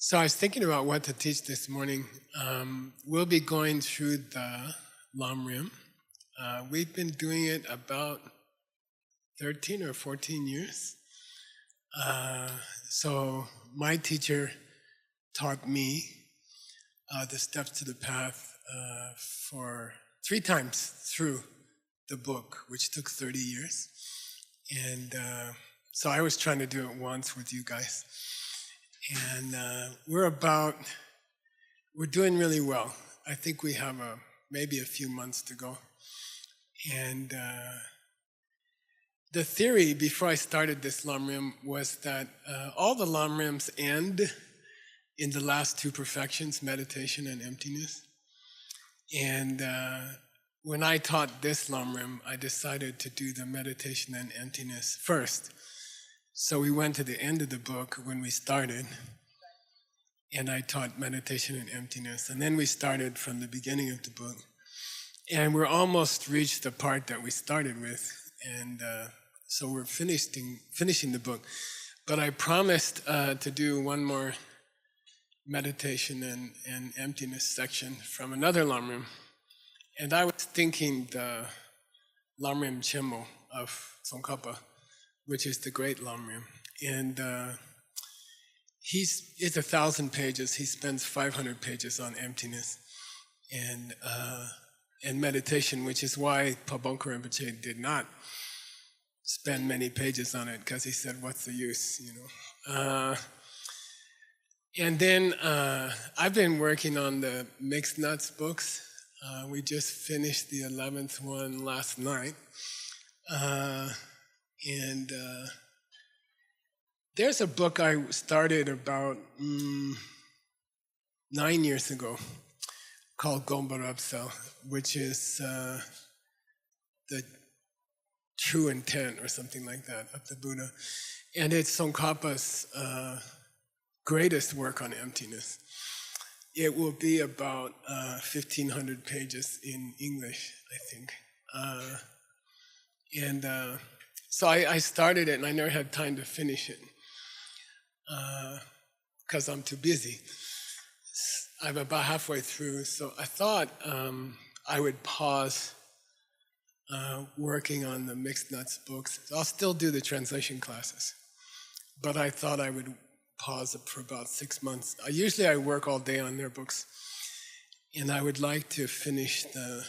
So I was thinking about what to teach this morning. We'll be going through the Lamrim. We've been doing it about 13 or 14 years. So my teacher taught me the steps to the path for 3 times through the book, which took 30 years. And so I was trying to do it once with you guys. And we're doing really well. I think we have maybe a few months to go. And the theory before I started this Lamrim was that all the Lamrims end in the last 2 perfections, meditation and emptiness. And when I taught this Lamrim, I decided to do the meditation and emptiness first. So we went to the end of the book when we started, and I taught meditation and emptiness. And then we started from the beginning of the book. And we're almost reached the part that we started with. And so we're finishing the book. But I promised to do one more meditation and emptiness section from another Lamrim. And I was thinking the Lamrim Chenmo of Tsongkhapa, which is the great Lamrim. And it's 1,000 pages. He spends 500 pages on emptiness and meditation, which is why Pabongka Rinpoche did not spend many pages on it, because he said, what's the use, And then I've been working on the Mixed Nuts books. We just finished the 11th one last night. And there's a book I started about 9 years ago called Gompa Rapsel, which is the true intent or something like that of the Buddha. And it's Tsongkhapa's greatest work on emptiness. It will be about 1,500 pages in English, I think. So I started it and I never had time to finish it because I'm too busy. I'm about halfway through, so I thought I would pause working on the Mixed Nuts books. I'll still do the translation classes, but I thought I would pause it for about 6 months. Usually I work all day on their books, and I would like to finish the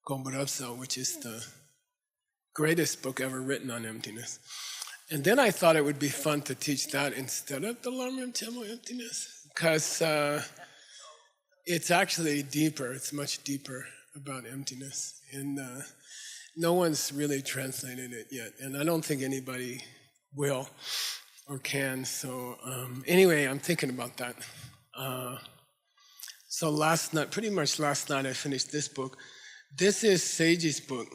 Gompa Rapsel, which is the greatest book ever written on emptiness. And then I thought it would be fun to teach that instead of the Lamrim Chenmo emptiness, because it's actually deeper, it's much deeper about emptiness. And no one's really translated it yet, and I don't think anybody will or can. So anyway, I'm thinking about that. So pretty much last night I finished this book. This is Seiji's book.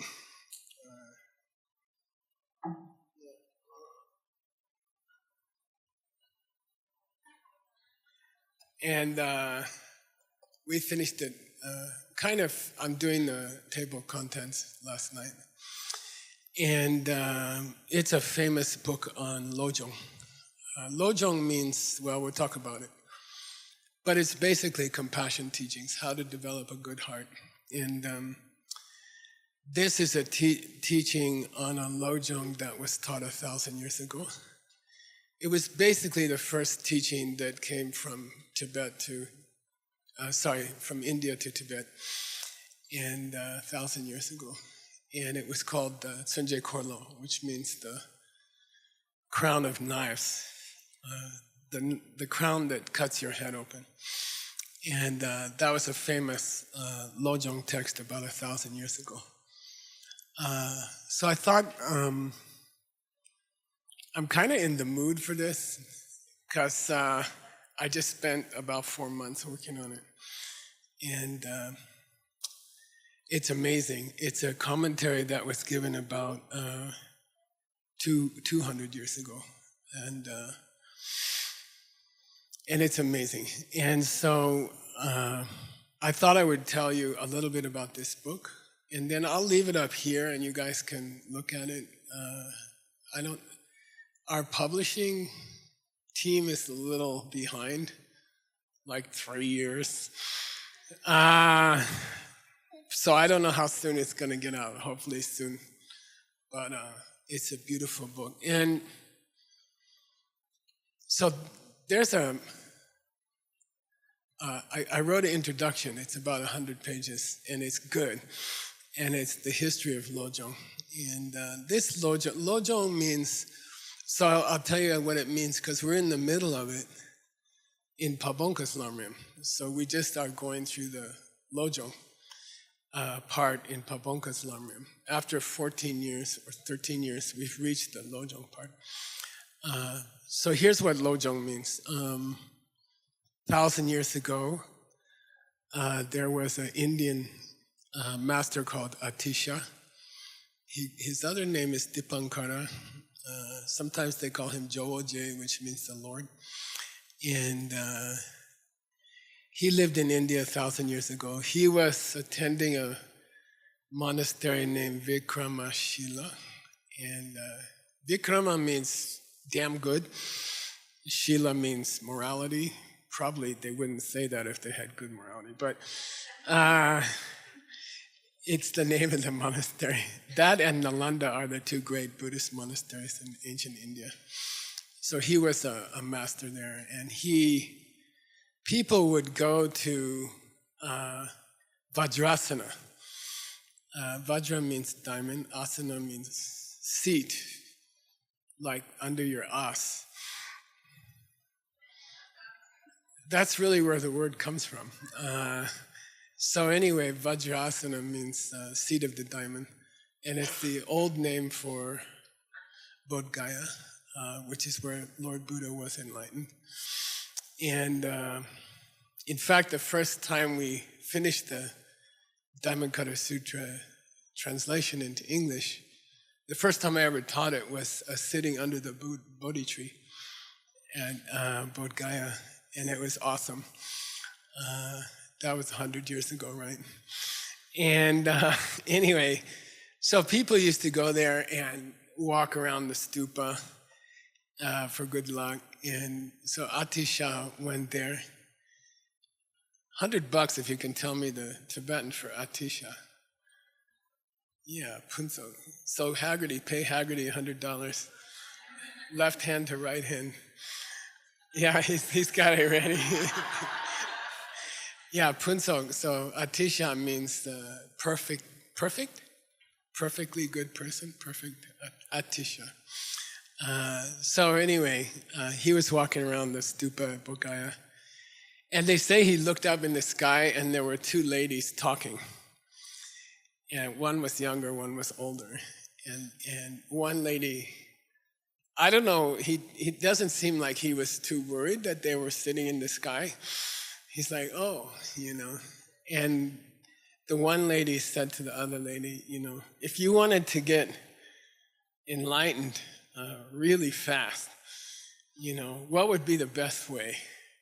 And we finished it I'm doing the table of contents last night. And it's a famous book on Lojong. Lojong means, well, we'll talk about it. But it's basically compassion teachings, how to develop a good heart. And this is a teaching on a Lojong that was taught 1,000 years ago. It was basically the first teaching that came from from India to Tibet, and 1,000 years ago. And it was called Tsunje Korlo, which means the crown of knives, the crown that cuts your head open. And that was a famous Lojong text about 1,000 years ago. So I thought, I'm kind of in the mood for this, because I just spent about 4 months working on it. And it's amazing. It's a commentary that was given about 200 years ago. And it's amazing. And so I thought I would tell you a little bit about this book. And then I'll leave it up here and you guys can look at it. Our publishing team is a little behind. like 3 years. So I don't know how soon it's going to get out. Hopefully soon. But it's a beautiful book. And so there's I wrote an introduction. It's about 100 pages, and it's good. And it's the history of Lojong. And this Lojong means, so I'll tell you what it means, because we're in the middle of it in Pabongka's Lamrim. So we just are going through the Lojong part in Pabongka's Lamrim. After 14 years or 13 years, we've reached the Lojong part. So here's what Lojong means. 1,000 years ago, there was an Indian master called Atisha. His other name is Dipankara. Sometimes they call him Joje, which means the Lord. And he lived in India 1,000 years ago. He was attending a monastery named Vikramashila. And Vikrama means damn good. Shila means morality. Probably they wouldn't say that if they had good morality. But it's the name of the monastery. That and Nalanda are the two great Buddhist monasteries in ancient India. So he was a master there, and people would go to Vajrasana. Vajra means diamond, asana means seat, like under your as. That's really where the word comes from. So anyway, Vajrasana means seat of the diamond, and it's the old name for Bodh Gaya, which is where Lord Buddha was enlightened. And in fact, the first time we finished the Dhammapada Sutra translation into English, the first time I ever taught it was sitting under the Bodhi tree at Bodh Gaya, and it was awesome. That was 100 years ago, right? And anyway, so people used to go there and walk around the stupa for good luck. And so Atisha went there. $100 if you can tell me the Tibetan for Atisha. Yeah, punso. So pay Haggerty $100. Left hand to right hand. Yeah, he's got it ready. Yeah, punso. So Atisha means perfectly good person, perfect Atisha. So anyway, he was walking around the stupa at Bodh Gaya, and they say he looked up in the sky and there were two ladies talking. And one was younger, one was older. And one lady, I don't know, he doesn't seem like he was too worried that they were sitting in the sky. He's like, oh, And the one lady said to the other lady, if you wanted to get enlightened really fast, what would be the best way?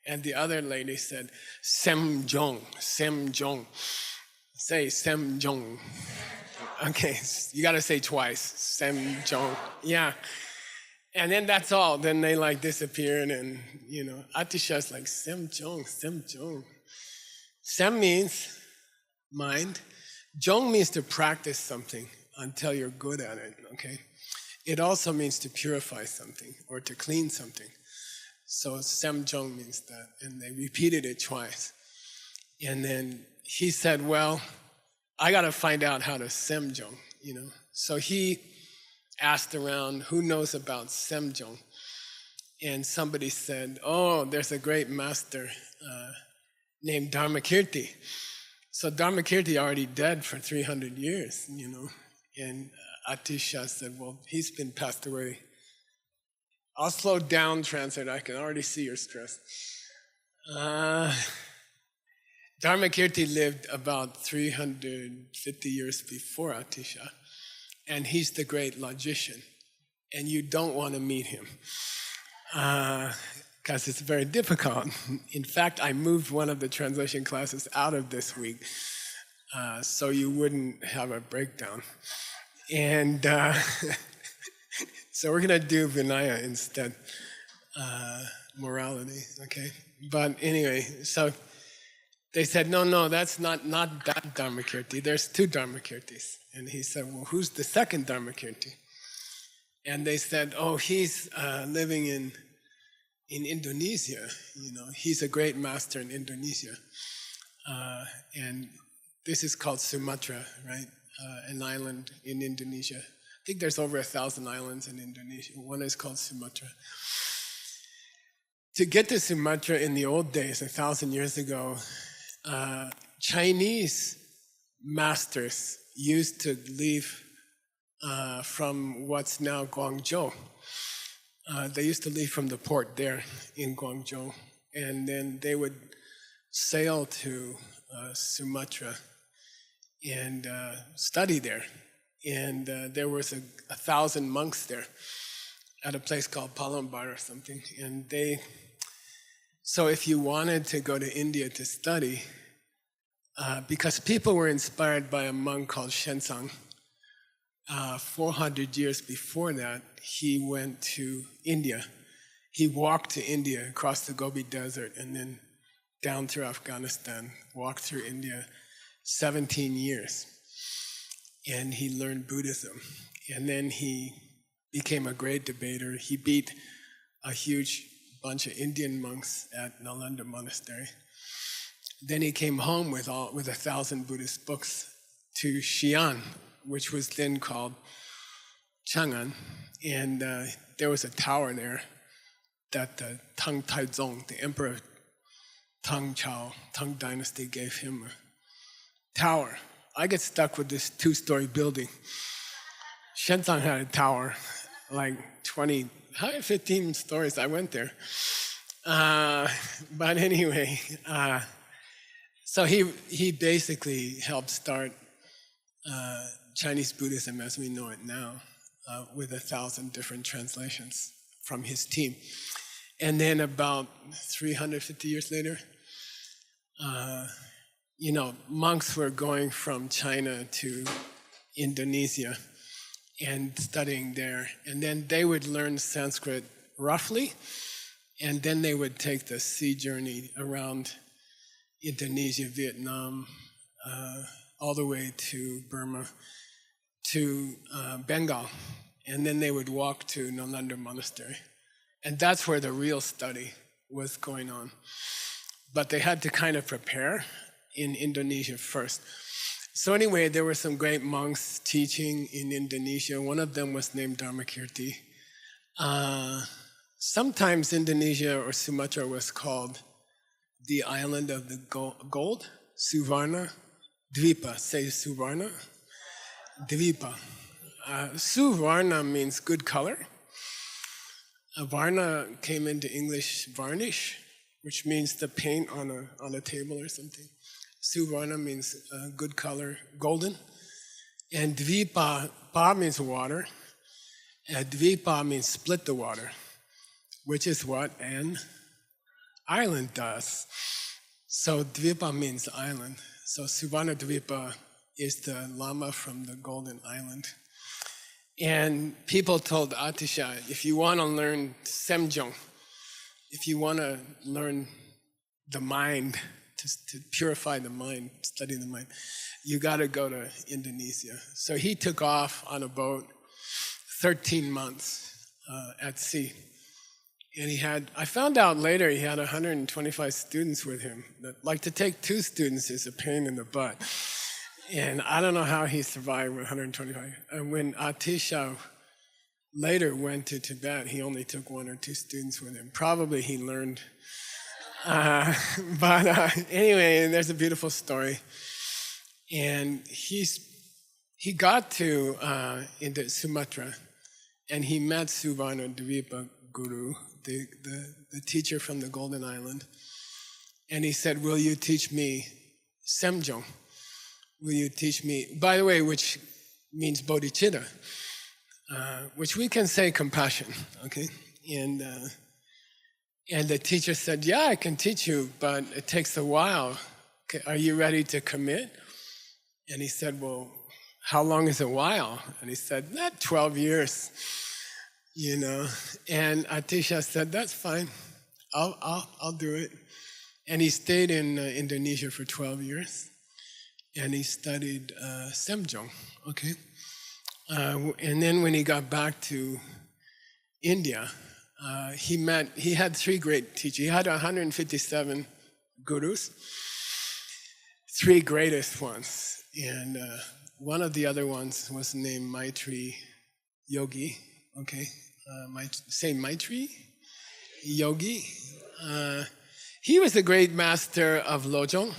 And the other lady said, Sem Jong. Say Sem Jong. Okay, you got to say twice, Sem Jong. Yeah. And then that's all. Then they disappeared, and Atisha's like Sem Jong. Sem means mind. Jong means to practice something until you're good at it, okay? It also means to purify something or to clean something. So Sem Jong means that, and they repeated it twice. And then he said, well, I got to find out how to Sem Jong, So he asked around, who knows about Sem Jong? And somebody said, oh, there's a great master named Dharmakirti. So Dharmakirti already dead for 300 years, And Atisha said, well, he's been passed away. I'll slow down, translate. I can already see your stress. Dharmakirti lived about 350 years before Atisha, and he's the great logician, and you don't want to meet him because it's very difficult. In fact, I moved one of the translation classes out of this week so you wouldn't have a breakdown. And so we're going to do Vinaya instead, morality, okay? But anyway, so they said, no, that's not that Dharmakirti. There's two Dharmakirtis. And he said, well, who's the second Dharmakirti? And they said, oh, he's living in Indonesia. He's a great master in Indonesia. And this is called Sumatra, right? An island in Indonesia. I think there's over 1,000 islands in Indonesia. One is called Sumatra. To get to Sumatra in the old days, 1,000 years ago, Chinese masters used to leave from what's now Guangzhou. They used to leave from the port there in Guangzhou, and then they would sail to Sumatra and study there. And there was 1,000 monks there at a place called Palombar or something. And so if you wanted to go to India to study, because people were inspired by a monk called Shenzang, 400 years before that, he went to India. He walked to India, across the Gobi Desert, and then down through Afghanistan, walked through India 17 years. And he learned Buddhism. And then he became a great debater. He beat a huge bunch of Indian monks at Nalanda Monastery. Then he came home with 1,000 Buddhist books to Xi'an, which was then called Chang'an. And there was a tower there that the Tang Taizong, the emperor of Tang Dynasty, gave him a tower. I get stuck with this 2-story building. Shenzang had a tower, like 15 stories. I went there. But anyway, so he basically helped start Chinese Buddhism as we know it now, with 1,000 different translations from his team. And then about 350 years later, monks were going from China to Indonesia and studying there. And then they would learn Sanskrit roughly, and then they would take the sea journey around Indonesia, Vietnam, all the way to Burma, to Bengal. And then they would walk to Nalanda Monastery. And that's where the real study was going on. But they had to kind of prepare in Indonesia first. So anyway, there were some great monks teaching in Indonesia. One of them was named Dharmakirti. Sometimes Indonesia or Sumatra was called the island of the gold, Suvarna Dwipa. Say Suvarna Dwipa. Suvarna means good color. Varna came into English varnish, which means the paint on a table or something. Suvarna means good color, golden. And Dwipa, pa means water. And Dwipa means split the water, which is what an island does. So Dwipa means island. So Suvarna Dwipa is the Lama from the Golden Island. And people told Atisha, if you want to learn Semjong, if you want to learn the mind, to purify the mind, study the mind, you got to go to Indonesia. So he took off on a boat, 13 months at sea. And I found out later he had 125 students with him. Like, to take 2 students is a pain in the butt. And I don't know how he survived with 125. And when Atisha later went to Tibet, he only took 1 or 2 students with him. Probably he learned. But anyway, there's a beautiful story. And he got into Sumatra, and he met Suvarna Dwipa Guru, the teacher from the Golden Island. And he said, will you teach me Semjong? Will you teach me, by the way, which means bodhicitta, which we can say compassion, okay? And the teacher said, yeah, I can teach you, but it takes a while. Okay, are you ready to commit? And he said, well, how long is a while? And he said, 12 years, And Atisha said, that's fine. I'll do it. And he stayed in Indonesia for 12 years, and he studied Semjong, okay? And then when he got back to India, he had three great teachers. He had 157 gurus, three greatest ones. And one of the other ones was named Maitri Yogi, okay? Say Maitri Yogi. He was a great master of Lojong.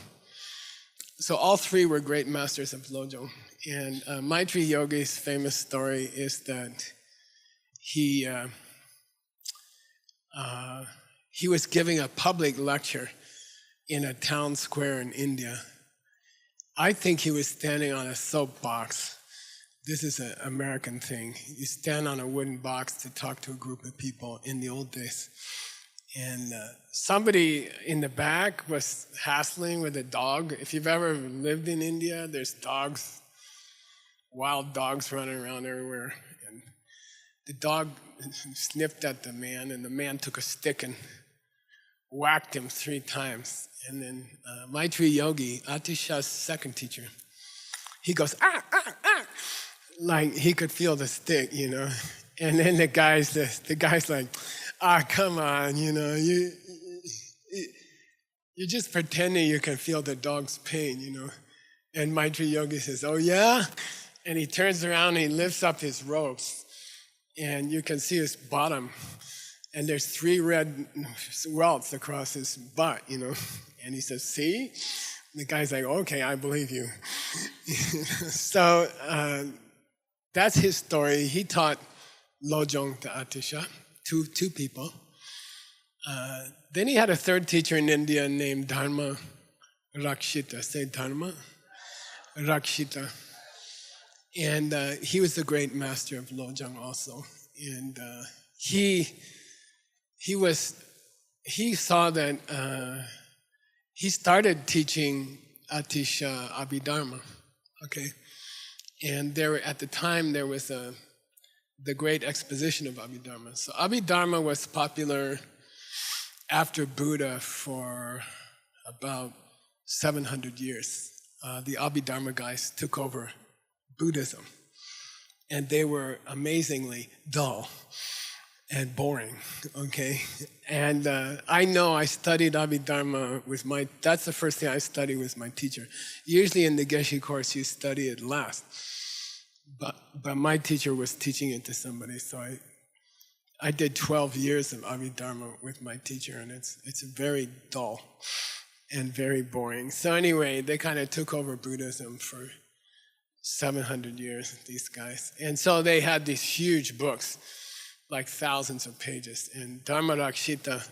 So all three were great masters of Lojong. And Maitri Yogi's famous story is that he was giving a public lecture in a town square in India. I think he was standing on a soapbox. This is an American thing. You stand on a wooden box to talk to a group of people in the old days. And somebody in the back was hassling with a dog. If you've ever lived in India, there's dogs, wild dogs running around everywhere. And the dog sniffed at the man, and the man took a stick and whacked him 3 times. And then Maitri Yogi, Atisha's second teacher, he goes, ah, ah, ah, like he could feel the stick, you know. And then the guy's like, ah, come on, you know, you're just pretending you can feel the dog's pain, you know. And Maitri Yogi says, oh yeah? And he turns around and he lifts up his robes, and you can see his bottom, and there's 3 red welts across his butt, you know. And he says, see? The guy's like, okay, I believe you. So that's his story. He taught Lojong to Atisha, two people. Then he had a third teacher in India named Dharma Rakshita. Say Dharma Rakshita. And he was the great master of Lojong also. And he saw that he started teaching Atisha Abhidharma, okay? And at the time there was the great exposition of Abhidharma. So Abhidharma was popular after Buddha for about 700 years. The Abhidharma guys took over Buddhism, and they were amazingly dull and boring, okay? And I studied Abhidharma that's the first thing I studied with my teacher. Usually in the Geshe course, you study it last. But my teacher was teaching it to somebody, so I did 12 years of Abhidharma with my teacher, and it's very dull and very boring. So anyway, they kind of took over Buddhism for 700 years, these guys. And so they had these huge books, like thousands of pages. And Dharma Rakshita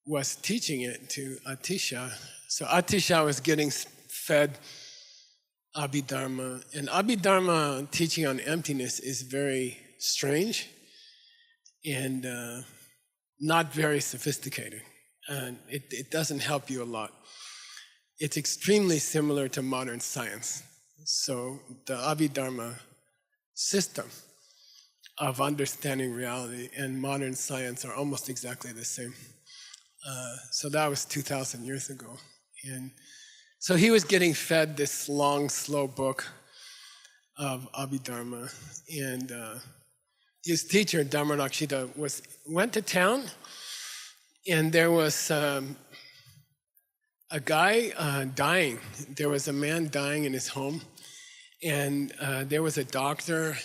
was teaching it to Atisha. So Atisha was getting fed Abhidharma. And Abhidharma teaching on emptiness is very strange and not very sophisticated. And it doesn't help you a lot. It's extremely similar to modern science. So the Abhidharma system of understanding reality and modern science are almost exactly the same. So that was 2,000 years ago. And so he was getting fed this long, slow book of Abhidharma. And his teacher, Dharma Rakshita, went to town, and there was a guy dying. There was a man dying in his home. And there was a doctor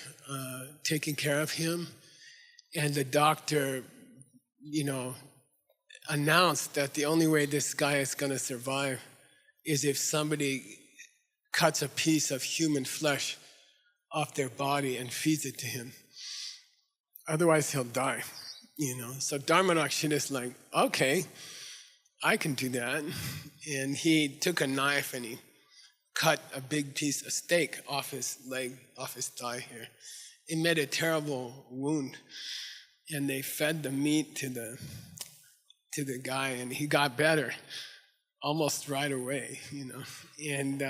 taking care of him, and the doctor, announced that the only way this guy is going to survive is if somebody cuts a piece of human flesh off their body and feeds it to him. Otherwise, he'll die. So Dharma Rakshita is like, okay, I can do that. And he took a knife and he cut a big piece of steak off his leg, off his thigh here. It made a terrible wound, and they fed the meat to the guy, and he got better almost right away, And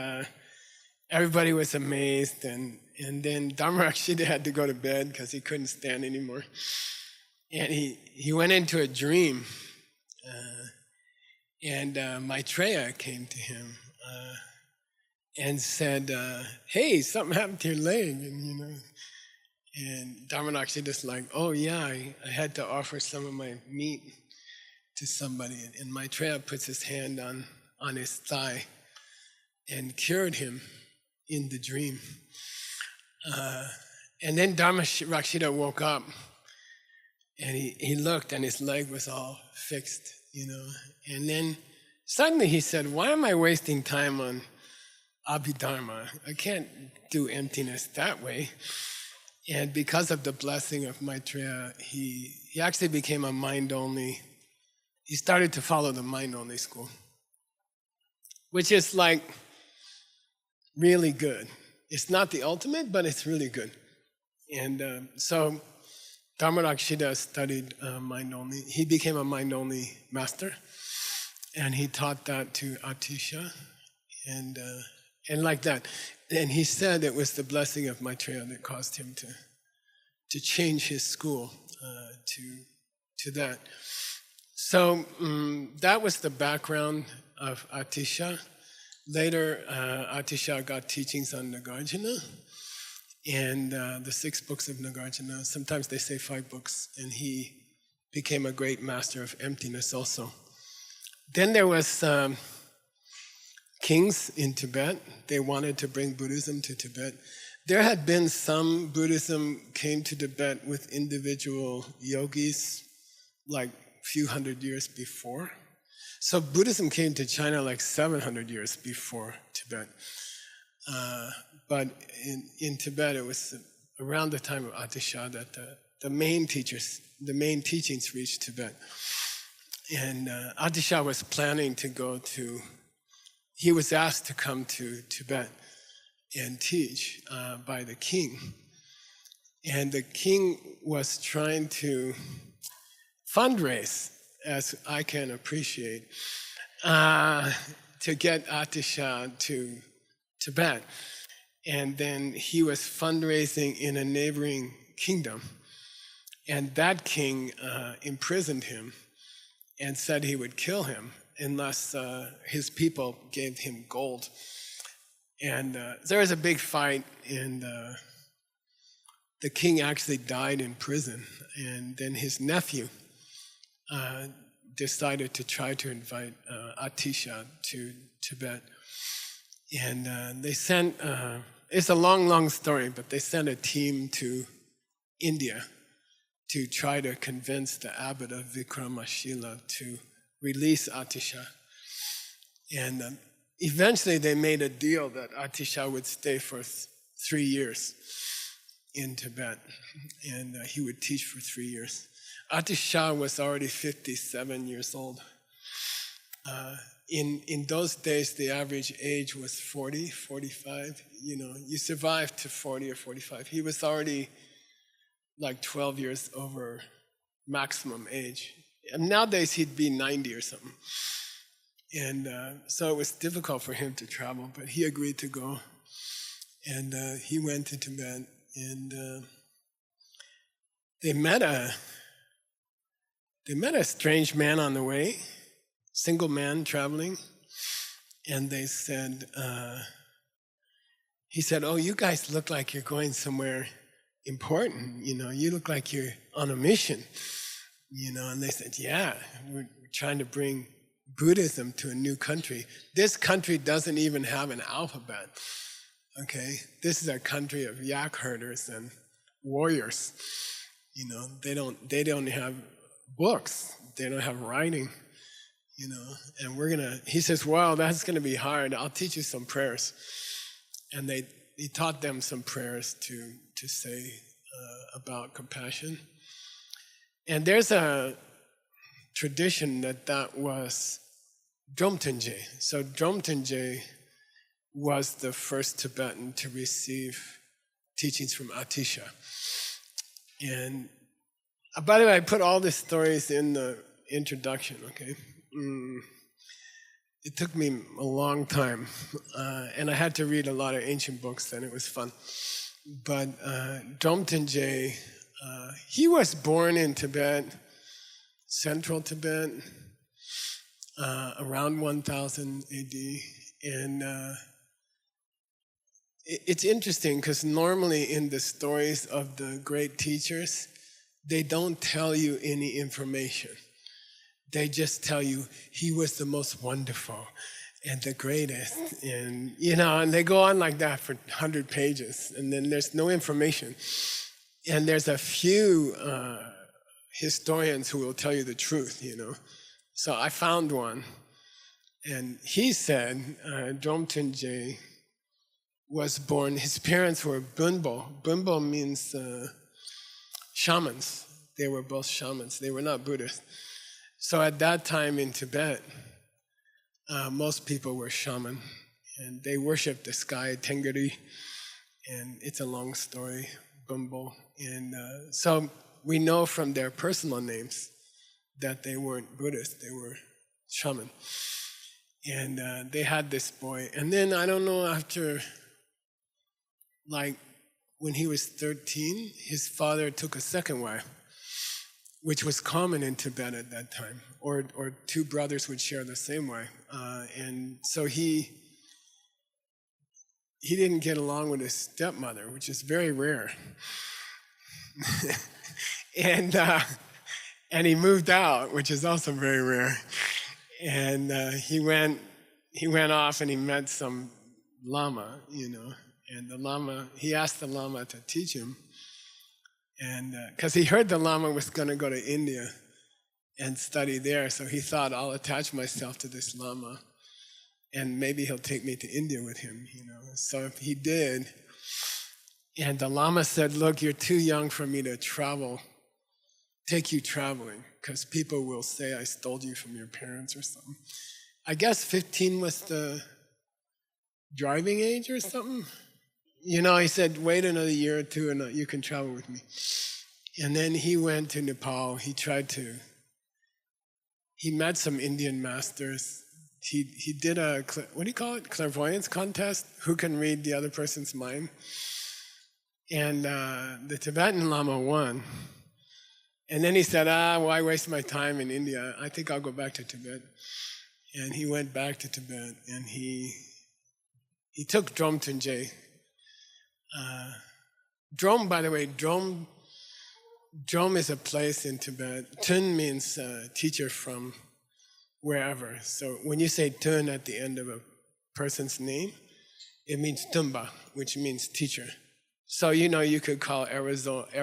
everybody was amazed, and then Dharma Rakshita had to go to bed because he couldn't stand anymore. And he went into a dream, Maitreya came to him and said, "Hey, something happened to your leg," and Dharmakshita's like, "Oh yeah, I had to offer some of my meat to somebody," and Maitreya puts his hand on his thigh and cured him in the dream. And then Dharmakshita woke up, and he looked, and his leg was all fixed, And then suddenly he said, "Why am I wasting time on Abhidharma? I can't do emptiness that way." And because of the blessing of Maitreya, he actually became a mind-only. He started to follow the mind-only school, which is like really good. It's not the ultimate, but it's really good. And so Dharmakshita studied mind-only. He became a mind-only master, and he taught that to Atisha, and like that. And he said it was the blessing of Maitreya that caused him to change his school to that. So that was the background of Atisha. Later, Atisha got teachings on Nagarjuna and the 6 books of Nagarjuna. Sometimes they say 5 books, and he became a great master of emptiness also. Then there was kings in Tibet. They wanted to bring Buddhism to Tibet. There had been some Buddhism came to Tibet with individual yogis like a few hundred years before. So Buddhism came to China like 700 years before Tibet. But in Tibet, it was around the time of Atisha that the main teachings reached Tibet. And Atisha was planning to go to, he was asked to come to Tibet and teach by the king. And the king was trying to fundraise, as I can appreciate, to get Atisha to Tibet. And then he was fundraising in a neighboring kingdom. And that king imprisoned him and said he would kill him unless his people gave him gold. And there was a big fight, and the king actually died in prison. And then his nephew decided to try to invite Atisha to Tibet. And they sent, it's a long story, but they sent a team to India to try to convince the abbot of Vikramashila to release Atisha. And eventually they made a deal that Atisha would stay for 3 years in Tibet, and he would teach for 3 years. Atisha was already 57 years old. In those days, the average age was 40, 45. You survived to 40 or 45. He was already like 12 years over maximum age. And nowadays, he'd be 90 or something. And so it was difficult for him to travel, but he agreed to go. And he went to Tibet, and they met a strange man on the way, single man traveling, and they said, he said, "Oh, you guys look like you're going somewhere important, you look like you're on a mission, and they said, "Yeah, we're trying to bring Buddhism to a new country. This country doesn't even have an alphabet, okay? This is a country of yak herders and warriors, they don't have books, they don't have writing, and he says, "Well, that's gonna be hard. I'll teach you some prayers." And he taught them some prayers to say about compassion. And there's a tradition that was Drompton. So Drompton was the first Tibetan to receive teachings from Atisha. And by the way, I put all these stories in the introduction, okay? It took me a long time, and I had to read a lot of ancient books, and it was fun. But Drompton, he was born in Tibet, central Tibet, around 1000 AD. And it's interesting because normally in the stories of the great teachers, they don't tell you any information. They just tell you he was the most wonderful and the greatest, and and they go on like that for 100 pages, and then there's no information. And there's a few historians who will tell you the truth, So I found one, and he said Drompton J was born, his parents were Bunbo. Bunbo means shamans. They were both shamans. They were not Buddhist. So at that time in Tibet, most people were shaman, and they worshipped the sky, Tengri, and it's a long story, Bumbo. And so we know from their personal names that they weren't Buddhist, they were shaman. And they had this boy. And then, I don't know, after, when he was 13, his father took a second wife, which was common in Tibet at that time, or two brothers would share the same wife. And so he didn't get along with his stepmother, which is very rare. And he moved out, which is also very rare. And he went off and he met some lama, and the lama, he asked the lama to teach him. And because he heard the lama was going to go to India and study there, so he thought, I'll attach myself to this lama, and maybe he'll take me to India with him, So he did, and the lama said, look, you're too young for me to take you traveling, because people will say I stole you from your parents or something. I guess 15 was the driving age or something. He said, wait another year or two and you can travel with me. And then he went to Nepal. He met some Indian masters. He did a, what do you call it, clairvoyance contest? Who can read the other person's mind? And the Tibetan Lama won. And then he said, why waste my time in India? I think I'll go back to Tibet. And he went back to Tibet, and he took Drompton J. Drom, by the way, Drom is a place in Tibet. Tun means teacher from wherever. So when you say Tun at the end of a person's name, it means Tumba, which means teacher. So you could call Arizotun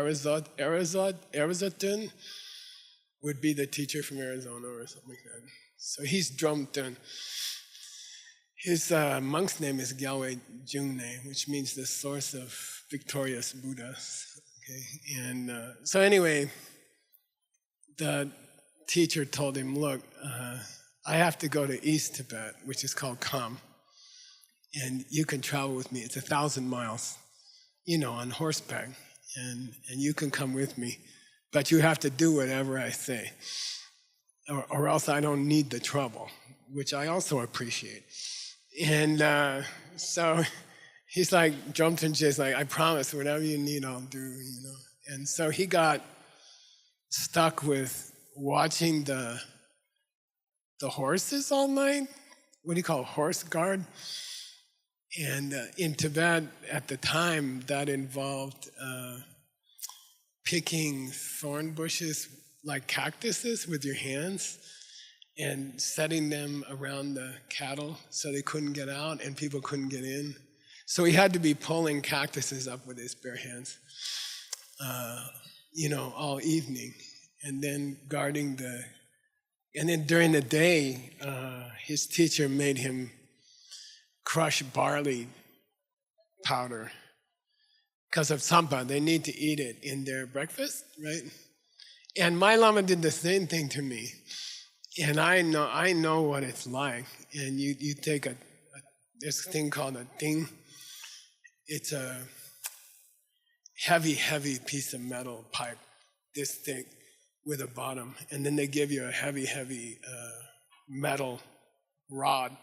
would be the teacher from Arizona or something like that. So he's Drompton. His monk's name is Gyalwé Jungne, which means the source of victorious Buddhas. Okay? And so anyway, the teacher told him, look, I have to go to East Tibet, which is called Kham, and you can travel with me. It's 1,000 miles, on horseback, and you can come with me, but you have to do whatever I say, or else I don't need the trouble, which I also appreciate. And so he's like, Drompton J's like, I promise, whatever you need, I'll do, And so he got stuck with watching the horses all night. What do you call it, horse guard? And in Tibet at the time, that involved picking thorn bushes like cactuses with your hands and setting them around the cattle so they couldn't get out and people couldn't get in. So he had to be pulling cactuses up with his bare hands, all evening, and then guarding and then during the day, his teacher made him crush barley powder. Because of Tsampa, they need to eat it in their breakfast, right? And my Lama did the same thing to me. And I know what it's like. And you take this thing called a ting. It's a heavy piece of metal pipe, this thick, with a bottom. And then they give you a heavy metal rod.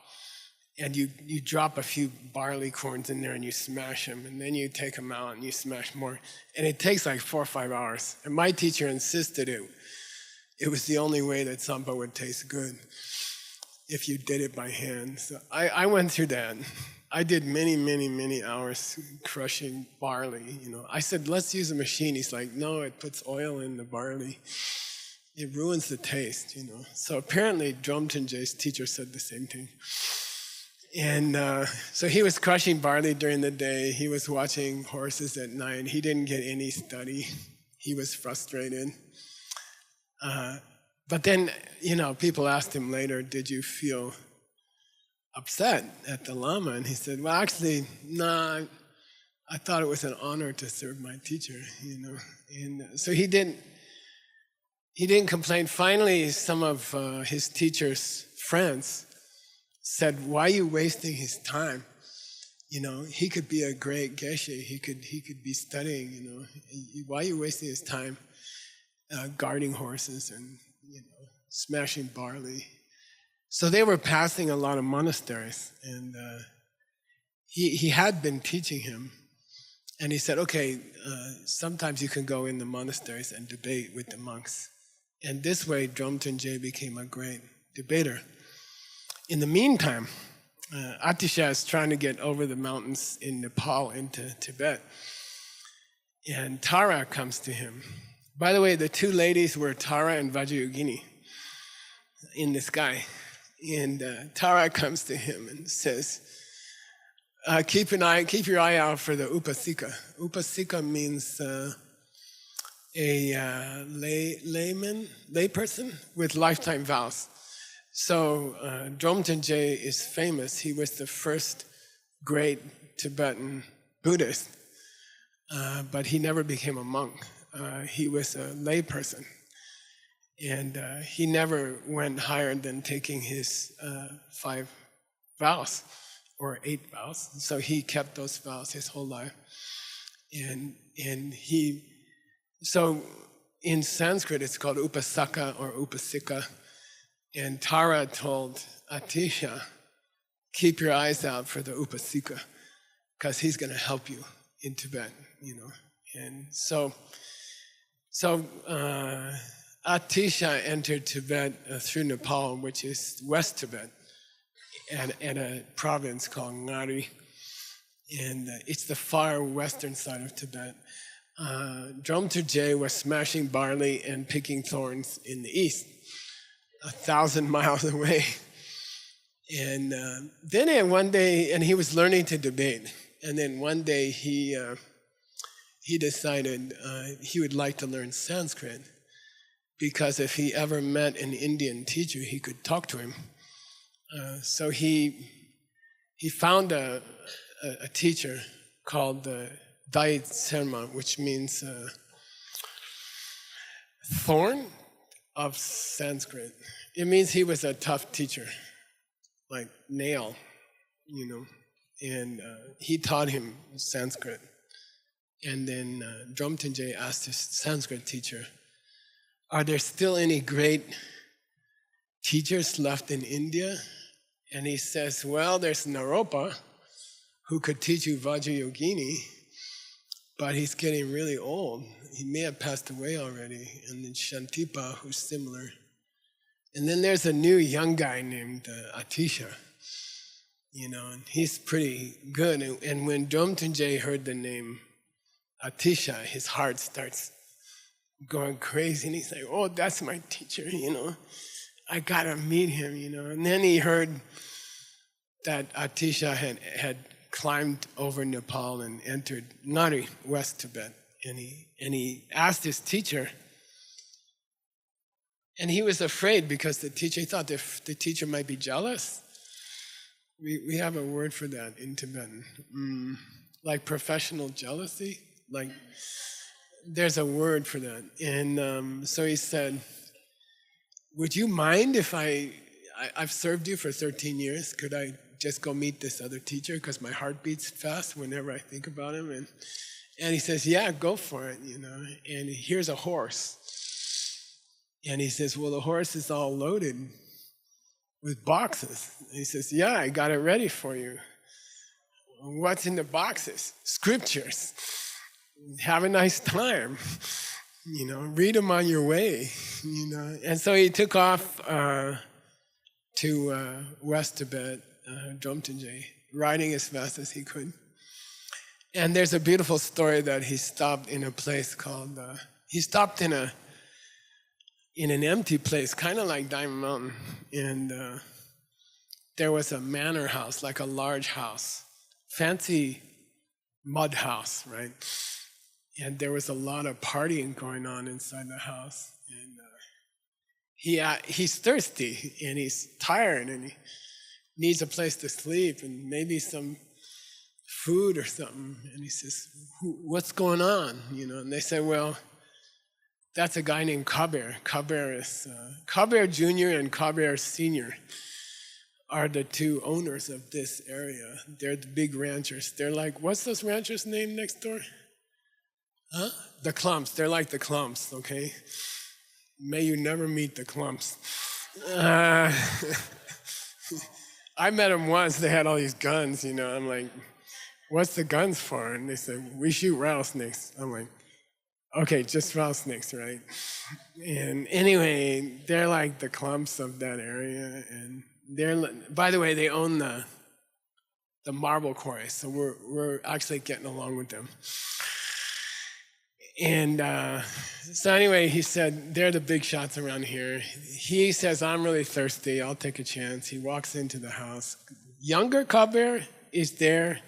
And you drop a few barley corns in there and you smash them. And then you take them out and you smash more. And it takes like 4 or 5 hours. And my teacher insisted it was the only way that Tsampa would taste good. if you did it by hand. So I went through that. I did many hours crushing barley. I said, let's use a machine. He's like, no, it puts oil in the barley. It ruins the taste. So apparently Drompton Jay's teacher said the same thing. And so he was crushing barley during the day. He was watching horses at night. He didn't get any study. He was frustrated. But then, people asked him later, did you feel upset at the Lama? And he said, well, actually, nah, I thought it was an honor to serve my teacher, And so he didn't complain. Finally, some of his teacher's friends said, why are you wasting his time? He could be a great Geshe. He could be studying, Why are you wasting his time guarding horses and, smashing barley? So they were passing a lot of monasteries, and he had been teaching him. And he said, okay, sometimes you can go in the monasteries and debate with the monks. And this way, Drompton Jay became a great debater. In the meantime, Atisha is trying to get over the mountains in Nepal into Tibet. And Tara comes to him. By the way, the two ladies were Tara and Vajrayogini in the sky. And Tara comes to him and says, keep your eye out for the Upasika. Upasika means a layperson with lifetime vows. So Drompton Jay is famous. He was the first great Tibetan Buddhist, but he never became a monk. He was a layperson. And he never went higher than taking his 5 vows, or 8 vows. So he kept those vows his whole life. So in Sanskrit it's called Upasaka or Upasika. And Tara told Atisha, keep your eyes out for the Upasika, because he's going to help you in Tibet, And so Atisha entered Tibet through Nepal, which is West Tibet, and a province called Ngari. And it's the far western side of Tibet. Drompton Jay was smashing barley and picking thorns in the east, 1,000 miles away. And then one day, and he was learning to debate. And then one day he decided he would like to learn Sanskrit, because if he ever met an Indian teacher, he could talk to him. So he found a teacher called Dai Serma, which means thorn of Sanskrit. It means he was a tough teacher, like nail, and he taught him Sanskrit. And then Drompton Jay asked his Sanskrit teacher, are there still any great teachers left in India? And he says, well, there's Naropa, who could teach you Vajrayogini, but he's getting really old. He may have passed away already. And then Shantipa, who's similar. And then there's a new young guy named Atisha, and he's pretty good. And when Drompton Jay heard the name Atisha, his heart starts going crazy, and he's like, oh, that's my teacher, I gotta meet him, And then he heard that Atisha had climbed over Nepal and entered Ngari, West Tibet, and he asked his teacher, and he was afraid because the teacher, he thought the teacher might be jealous. We have a word for that in Tibetan, like professional jealousy, like there's a word for that. And so he said, would you mind if I've served you for 13 years, could I just go meet this other teacher, because my heart beats fast whenever I think about him? And he says, yeah, go for it, and here's a horse. And he says, well, the horse is all loaded with boxes. And he says, yeah, I got it ready for you. What's in the boxes? Scriptures. Have a nice time. Read them on your way. And so he took off to West Tibet, Drompton, riding as fast as he could. And there's a beautiful story that he stopped in a place called, he stopped in an empty place, kind of like Diamond Mountain. And there was a manor house, like a large house, fancy mud house, right? And there was a lot of partying going on inside the house. And he's thirsty, and he's tired, and he needs a place to sleep, and maybe some food or something. And he says, what's going on? And they say, well, that's a guy named Kabir. Kabir Jr. and Kabir Sr. are the two owners of this area. They're the big ranchers. They're like, what's those ranchers' name next door? Huh? The Clumps. They're like the Clumps, okay? May you never meet the Clumps. I met them once. They had all these guns, I'm like, what's the guns for? And they said, we shoot rattlesnakes. I'm like, okay, just rattlesnakes, right? And anyway, they're like the Clumps of that area. And by the way, they own the marble quarry, so we're actually getting along with them. And so anyway, he said, they're the big shots around here. He says, I'm really thirsty, I'll take a chance. He walks into the house. Younger Kabir is there,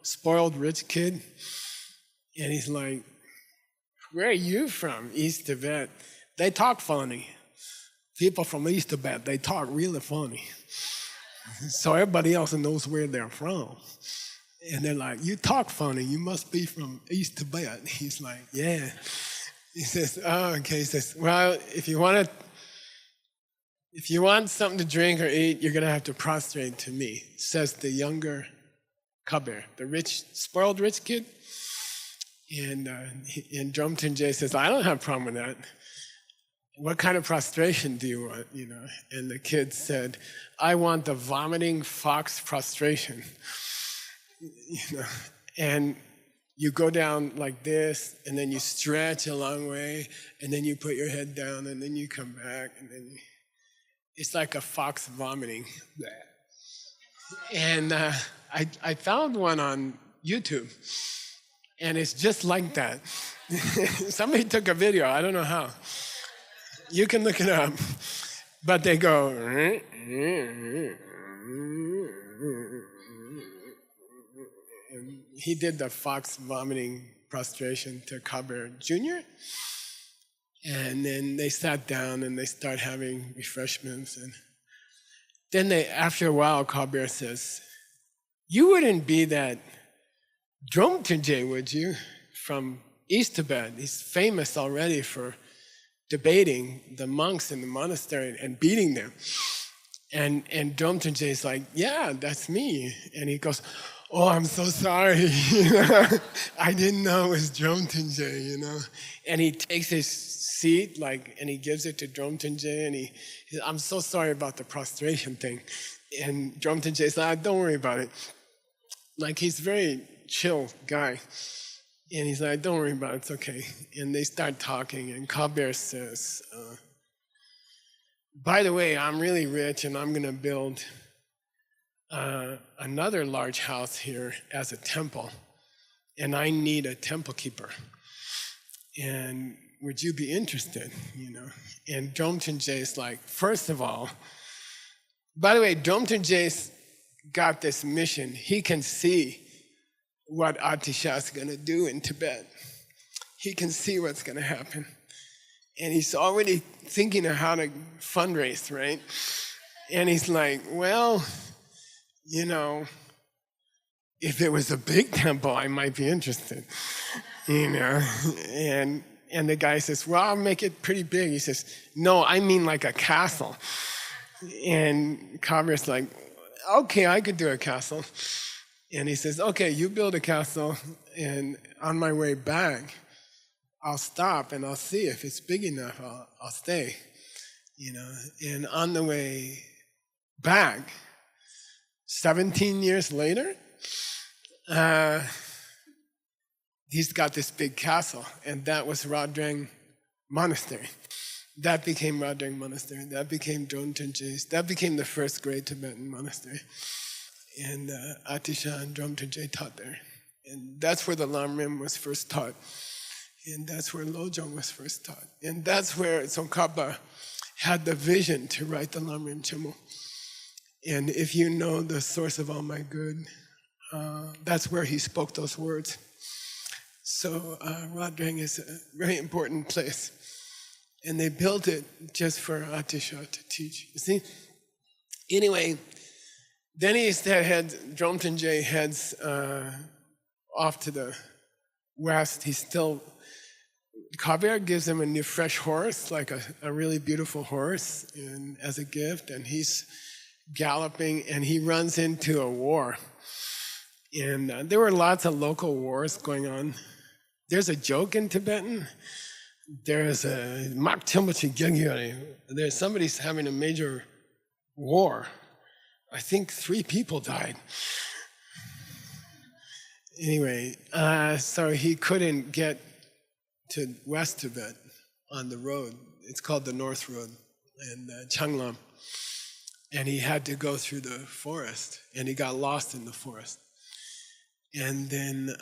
spoiled rich kid. And he's like, where are you from? East Tibet. They talk funny. People from East Tibet, they talk really funny. So everybody else knows where they're from. And they're like, you talk funny, you must be from East Tibet. He's like, yeah. He says, oh, okay. He says, well, if you want something to drink or eat, you're going to have to prostrate to me, says the younger Kabir, the rich, spoiled rich kid. And Drompton says, I don't have a problem with that. What kind of prostration do you want? And the kid said, I want the vomiting fox prostration. And you go down like this, and then you stretch a long way, and then you put your head down, and then you come back, and then it's like a fox vomiting. And I found one on YouTube, and it's just like that. Somebody took a video, I don't know how. You can look it up. But they go, and he did the fox vomiting prostration to Kabir Jr. And then they sat down and they start having refreshments. And then after a while, Kabir says, you wouldn't be that Drompton, would you? From East Tibet. He's famous already for debating the monks in the monastery and beating them. And Drompton is like, yeah, that's me. And he goes, oh, I'm so sorry. I didn't know it was Drompton, And he takes his seat, and he gives it to Drompton, and he says, I'm so sorry about the prostration thing. And Drompton is like, don't worry about it. He's a very chill guy. And he's like, don't worry about it, it's okay. And they start talking, and Kabir says, by the way, I'm really rich, and I'm going to build another large house here as a temple, and I need a temple keeper. And would you be interested, And Drompton is like, first of all, by the way, Drompton got this mission. He can see what Atisha is going to do in Tibet. He can see what's going to happen. And he's already thinking of how to fundraise, right? And he's like, well, if it was a big temple, I might be interested, And the guy says, well, I'll make it pretty big. He says, no, I mean like a castle. And Kabir's like, okay, I could do a castle. And he says, okay, you build a castle, and on my way back, I'll stop and I'll see if it's big enough, I'll stay, And on the way back, 17 years later, he's got this big castle, and that was Radrang Monastery. That became Wadring Monastery. That became Drompton. That became the first great Tibetan monastery. And Atisha and Drompton taught there. And that's where the Lamrim was first taught. And that's where Lojong was first taught. And that's where Tsongkhapa had the vision to write the Lamrim Chimo. And if you know the source of all my good, that's where he spoke those words. So Wadring is a very important place. And they built it just for Atisha to teach. You see? Anyway, then he had Drompton heads off to the west. Kabir gives him a new fresh horse, like a really beautiful horse, and as a gift, and he's galloping, and he runs into a war. And there were lots of local wars going on. There's a joke in Tibetan. There's a mak timbachi gyengyari. There's somebody's having a major war. I think 3 people died. Anyway, so he couldn't get to West Tibet on the road. It's called the North Road, and Changlam. And he had to go through the forest, and he got lost in the forest. And then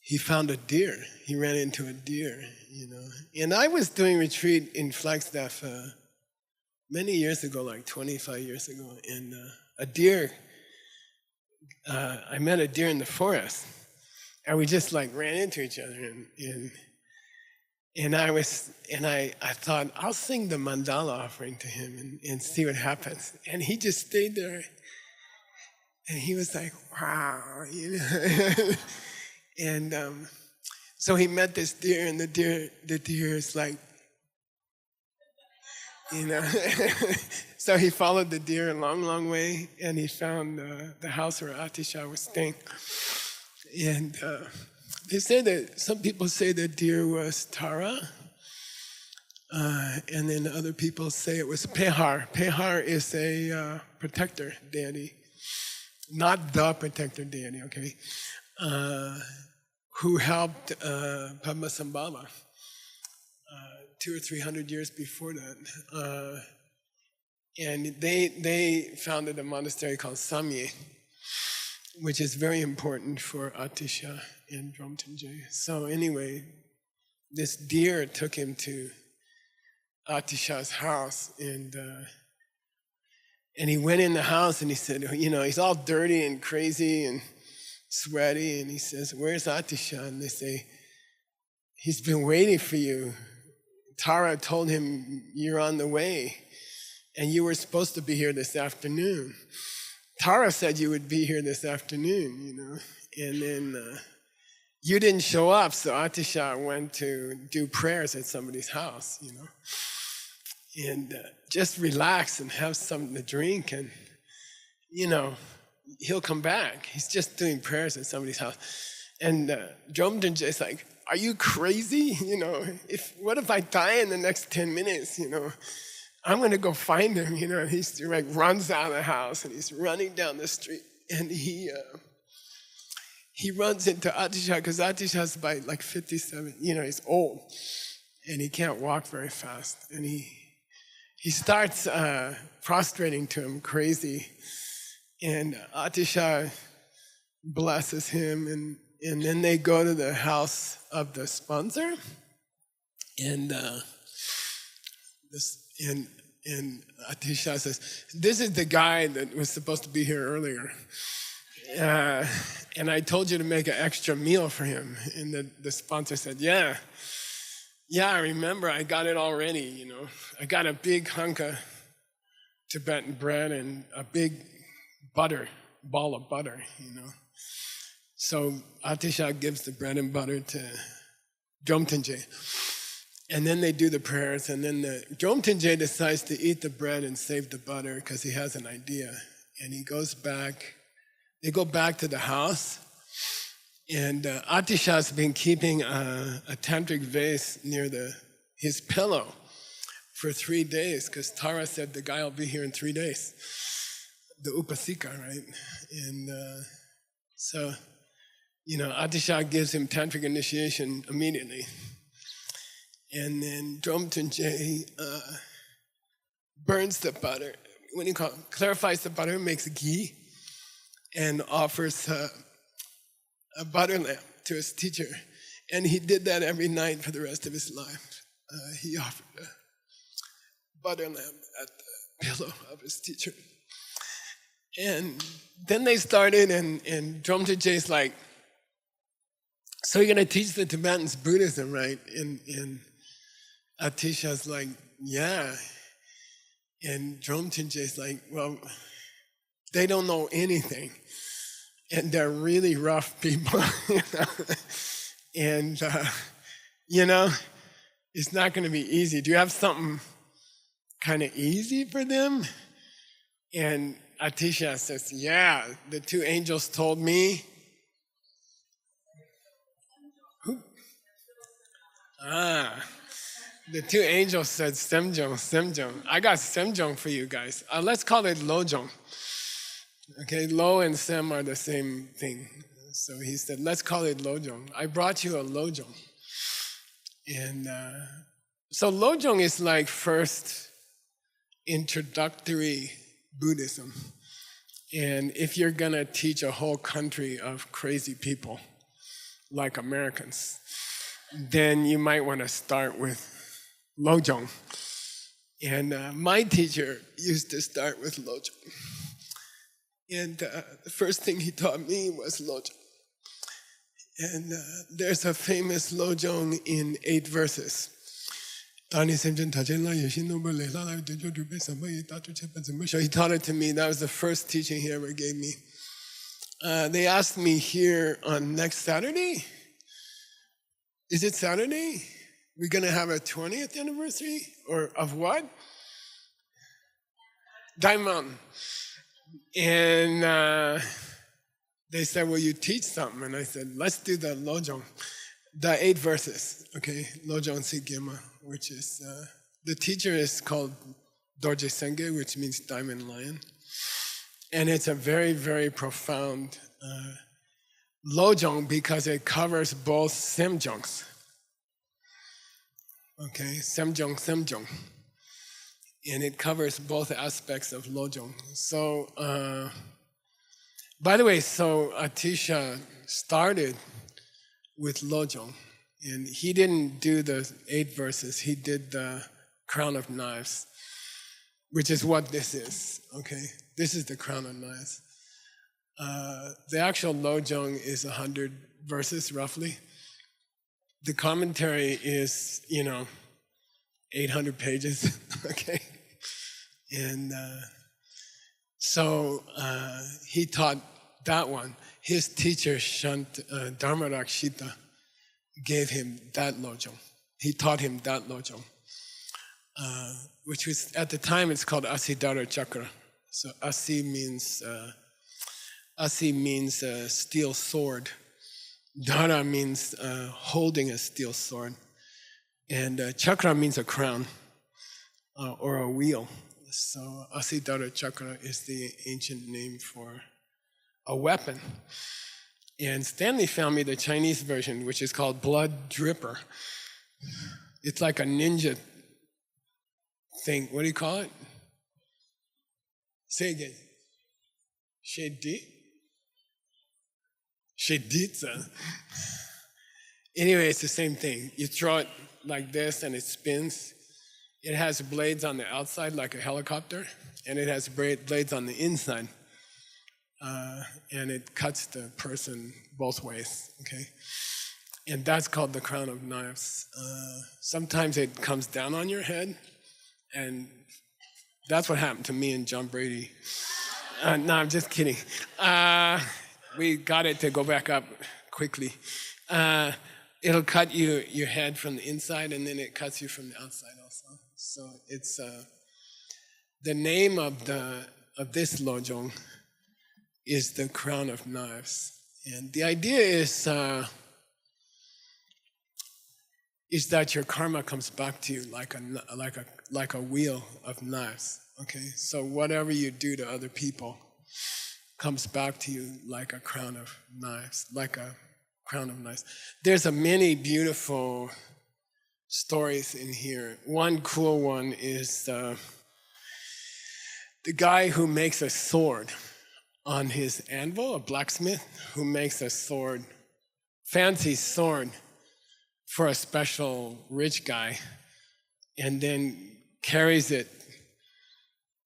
he found a deer. He ran into a deer, you know. And I was doing retreat in Flagstaff many years ago, like 25 years ago, and I met a deer in the forest, and we just like ran into each other, and I thought, I'll sing the mandala offering to him and see what happens. And he just stayed there, and he was like, wow, you know. And so he met this deer, and the deer is like, you know. So he followed the deer a long, long way, and he found the house where Atisha was staying. And they say that some people say the deer was Tara, and then other people say it was Pehar. Pehar is a protector deity, not the protector deity, okay? Who helped Padmasambhava 200 or 300 years before that. And they founded a monastery called Samye, which is very important for Atisha and Drompton. So anyway, this deer took him to Atisha's house, and he went in the house, and he said, you know, he's all dirty and crazy and sweaty, and he says, where's Atisha? And they say, he's been waiting for you. Tara told him you're on the way, and you were supposed to be here this afternoon. Tara said you would be here this afternoon, you know, and then you didn't show up, so Atisha went to do prayers at somebody's house, you know, and just relax and have something to drink, and, you know, he'll come back. He's just doing prayers at somebody's house. And Drompton is like, are you crazy? You know, what if I die in the next 10 minutes, you know? I'm gonna go find him, you know. And he like runs out of the house, and he's running down the street, and he runs into Atisha, because Atisha's by like 57, you know, he's old, and he can't walk very fast. And he starts prostrating to him crazy, and Atisha blesses him, and then they go to the house of the sponsor, and Atisha says, this is the guy that was supposed to be here earlier. And I told you to make an extra meal for him. And the sponsor said, yeah, I remember, I got it already, you know. I got a big hunk of Tibetan bread and a big ball of butter, you know. So Atisha gives the bread and butter to Drompton. And then they do the prayers, and then Drompton decides to eat the bread and save the butter because he has an idea. And he goes back, they go back to the house, and Atisha's been keeping a tantric vase near his pillow for 3 days, because Tara said the guy will be here in 3 days, the Upasika, right? And so, you know, Atisha gives him tantric initiation immediately. And then Drompton J burns the butter. What do you call it? Clarifies the butter, makes ghee, and offers a butter lamp to his teacher. And he did that every night for the rest of his life. He offered a butter lamp at the pillow of his teacher. And then they started, and Drompton J's like, so you're going to teach the Tibetans Buddhism, right? And Atisha's like, yeah. And Drompton J's like, well, they don't know anything. And they're really rough people. And, it's not going to be easy. Do you have something kind of easy for them? And Atisha says, yeah, the two angels told me. Who? The two angels said Semjong. I got Semjong for you guys. Let's call it Lojong. Okay, Lo and Sem are the same thing. So he said, let's call it Lojong. I brought you a Lojong. And so Lojong is like first introductory Buddhism. And if you're gonna teach a whole country of crazy people, like Americans, then you might wanna start with Lojong. And my teacher used to start with Lojong. And the first thing he taught me was Lojong. And there's a famous Lojong in 8 verses. So he taught it to me. That was the first teaching he ever gave me. They asked me here on next Saturday. Is it Saturday? We're going to have a 20th anniversary? Or of what? Daimon. And they said, will you teach something? And I said, let's do the Lojong. The 8 verses, okay? Lojong Sigema, which is, the teacher is called Dorje Senge, which means diamond lion. And it's a very, very profound Lojong because it covers both Semjongs. Okay, Semjong. And it covers both aspects of Lojong. So, by the way, so Atisha started with Lojong. And he didn't do the 8 verses, he did the crown of knives, which is what this is, okay? This is the crown of knives. The actual Lojong is 100 verses, roughly. The commentary is, 800 pages, okay? And so he taught that one. His teacher, Dharmarakshita, gave him that Lojong. He taught him that Lojong, which was, at the time, it's called Asiddhara Chakra. So Asi means steel sword. Dhara means holding a steel sword. And chakra means a crown or a wheel. So Asiddhara Chakra is the ancient name for a weapon. And Stanley found me the Chinese version, which is called Blood Dripper. It's like a ninja thing. What do you call it? Say again. Sheditza. Anyway, it's the same thing. You throw it like this and it spins. It has blades on the outside like a helicopter, and it has blades on the inside. And it cuts the person both ways, okay? And that's called the crown of knives. Sometimes it comes down on your head, and that's what happened to me and John Brady. No, I'm just kidding. We got it to go back up quickly. It'll cut your head from the inside, and then it cuts you from the outside also. So it's the name of this Lojong is the crown of knives, and the idea is that your karma comes back to you like a wheel of knives. Okay, so whatever you do to other people comes back to you like a crown of knives, There's a many beautiful stories in here. One cool one is the guy who makes a sword on his anvil, a blacksmith who makes a sword, fancy sword for a special rich guy, and then carries it,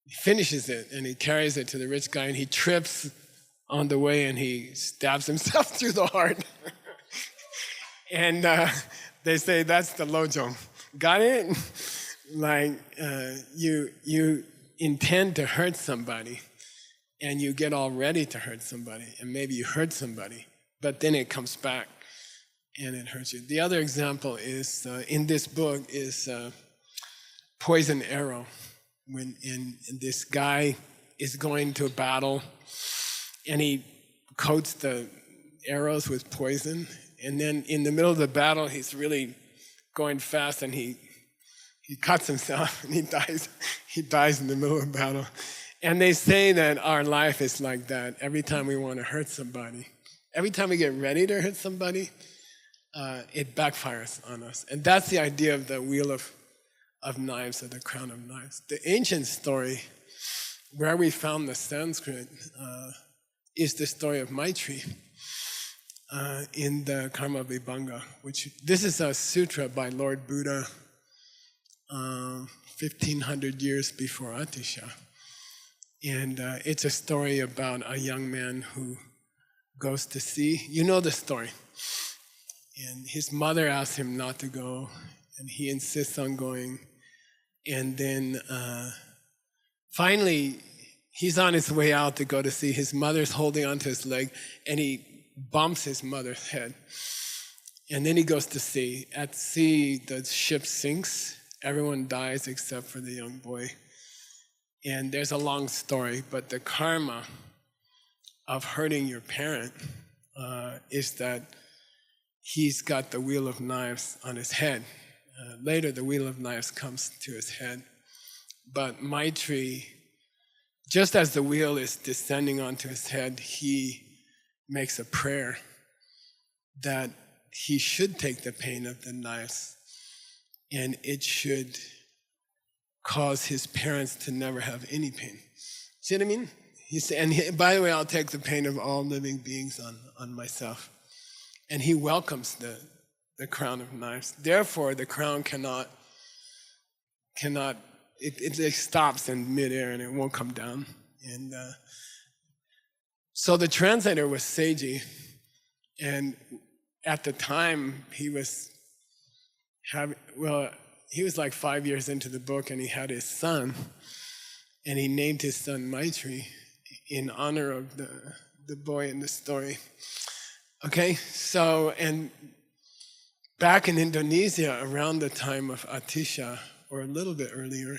he finishes it, and he carries it to the rich guy, and he trips on the way, and he stabs himself through the heart. And they say that's the Lojong. Got it? Like you intend to hurt somebody, and you get all ready to hurt somebody, and maybe you hurt somebody, but then it comes back and it hurts you. The other example is in this book is poison arrow. When this guy is going to a battle, and he coats the arrows with poison, and then in the middle of the battle, he's really going fast, and he cuts himself, and he dies. He dies in the middle of the battle. And they say that our life is like that. Every time we want to hurt somebody, every time we get ready to hurt somebody, it backfires on us. And that's the idea of the wheel of knives, or the crown of knives. The ancient story, where we found the Sanskrit, is the story of Maitri in the Karma Vibhanga, which this is a sutra by Lord Buddha 1500 years before Atisha. And it's a story about a young man who goes to sea. You know the story. And his mother asks him not to go, and he insists on going. And then finally, he's on his way out to go to sea. His mother's holding onto his leg, and he bumps his mother's head. And then he goes to sea. At sea, the ship sinks. Everyone dies except for the young boy. And there's a long story, but the karma of hurting your parent is that he's got the wheel of knives on his head. Later, the wheel of knives comes to his head. But Maitri, just as the wheel is descending onto his head, he makes a prayer that he should take the pain of the knives, and it should cause his parents to never have any pain. See what I mean? By the way, I'll take the pain of all living beings on myself. And he welcomes the crown of knives. Therefore, the crown cannot it stops in midair, and it won't come down. And so the translator was Seiji, and at the time he was like 5 years into the book, and he had his son, and he named his son Maitri in honor of the boy in the story. Okay, so, and back in Indonesia, around the time of Atisha, or a little bit earlier,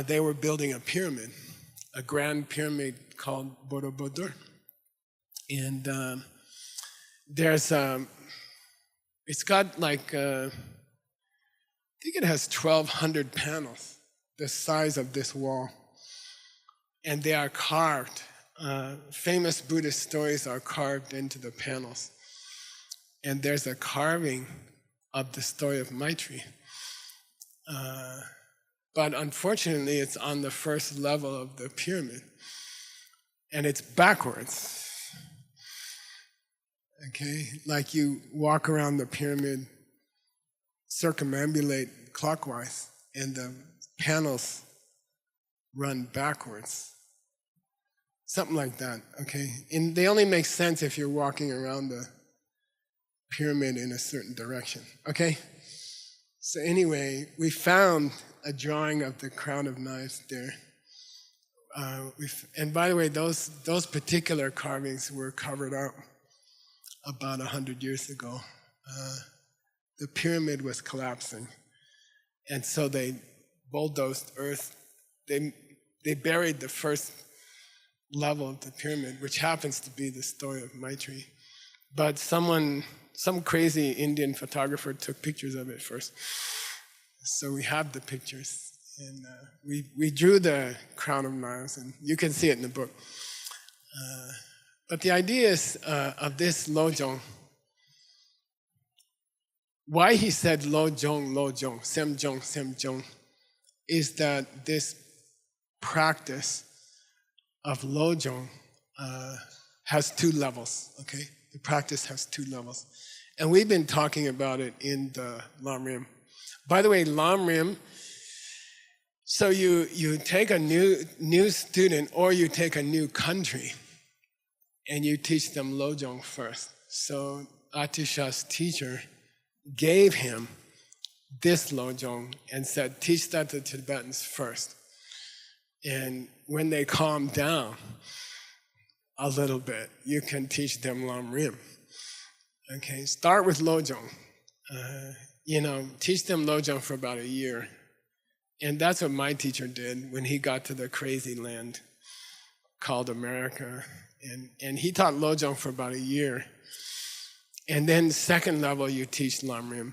they were building a pyramid, a grand pyramid called Borobudur. And it's got like, I think it has 1,200 panels, the size of this wall. And they are carved. Famous Buddhist stories are carved into the panels. And there's a carving of the story of Maitri. But unfortunately, it's on the first level of the pyramid. And it's backwards. Okay? Like you walk around the pyramid, circumambulate clockwise, and the panels run backwards. Something like that, okay? And they only make sense if you're walking around the pyramid in a certain direction, okay? So anyway, we found a drawing of the crown of knives there. And by the way, those particular carvings were covered up about 100 years ago. The pyramid was collapsing, and so they bulldozed earth. They buried the first level of the pyramid, which happens to be the story of Maitri. But some crazy Indian photographer took pictures of it first. So we have the pictures. And we drew the crown of knives, and you can see it in the book. But the idea is of this Lojong why he said Lojong, Lojong, Semjong, Semjong, is that this practice of Lojong has two levels, okay? The practice has two levels. And we've been talking about it in the Lamrim. By the way, Lamrim, so you take a new student or you take a new country and you teach them Lojong first. So Atisha's teacher gave him this Lojong and said, teach that to Tibetans first. And when they calm down a little bit, you can teach them Lamrim. Okay, start with Lojong. Teach them Lojong for about a year. And that's what my teacher did when he got to the crazy land called America. And he taught Lojong for about a year. And then second level, you teach Lamrim.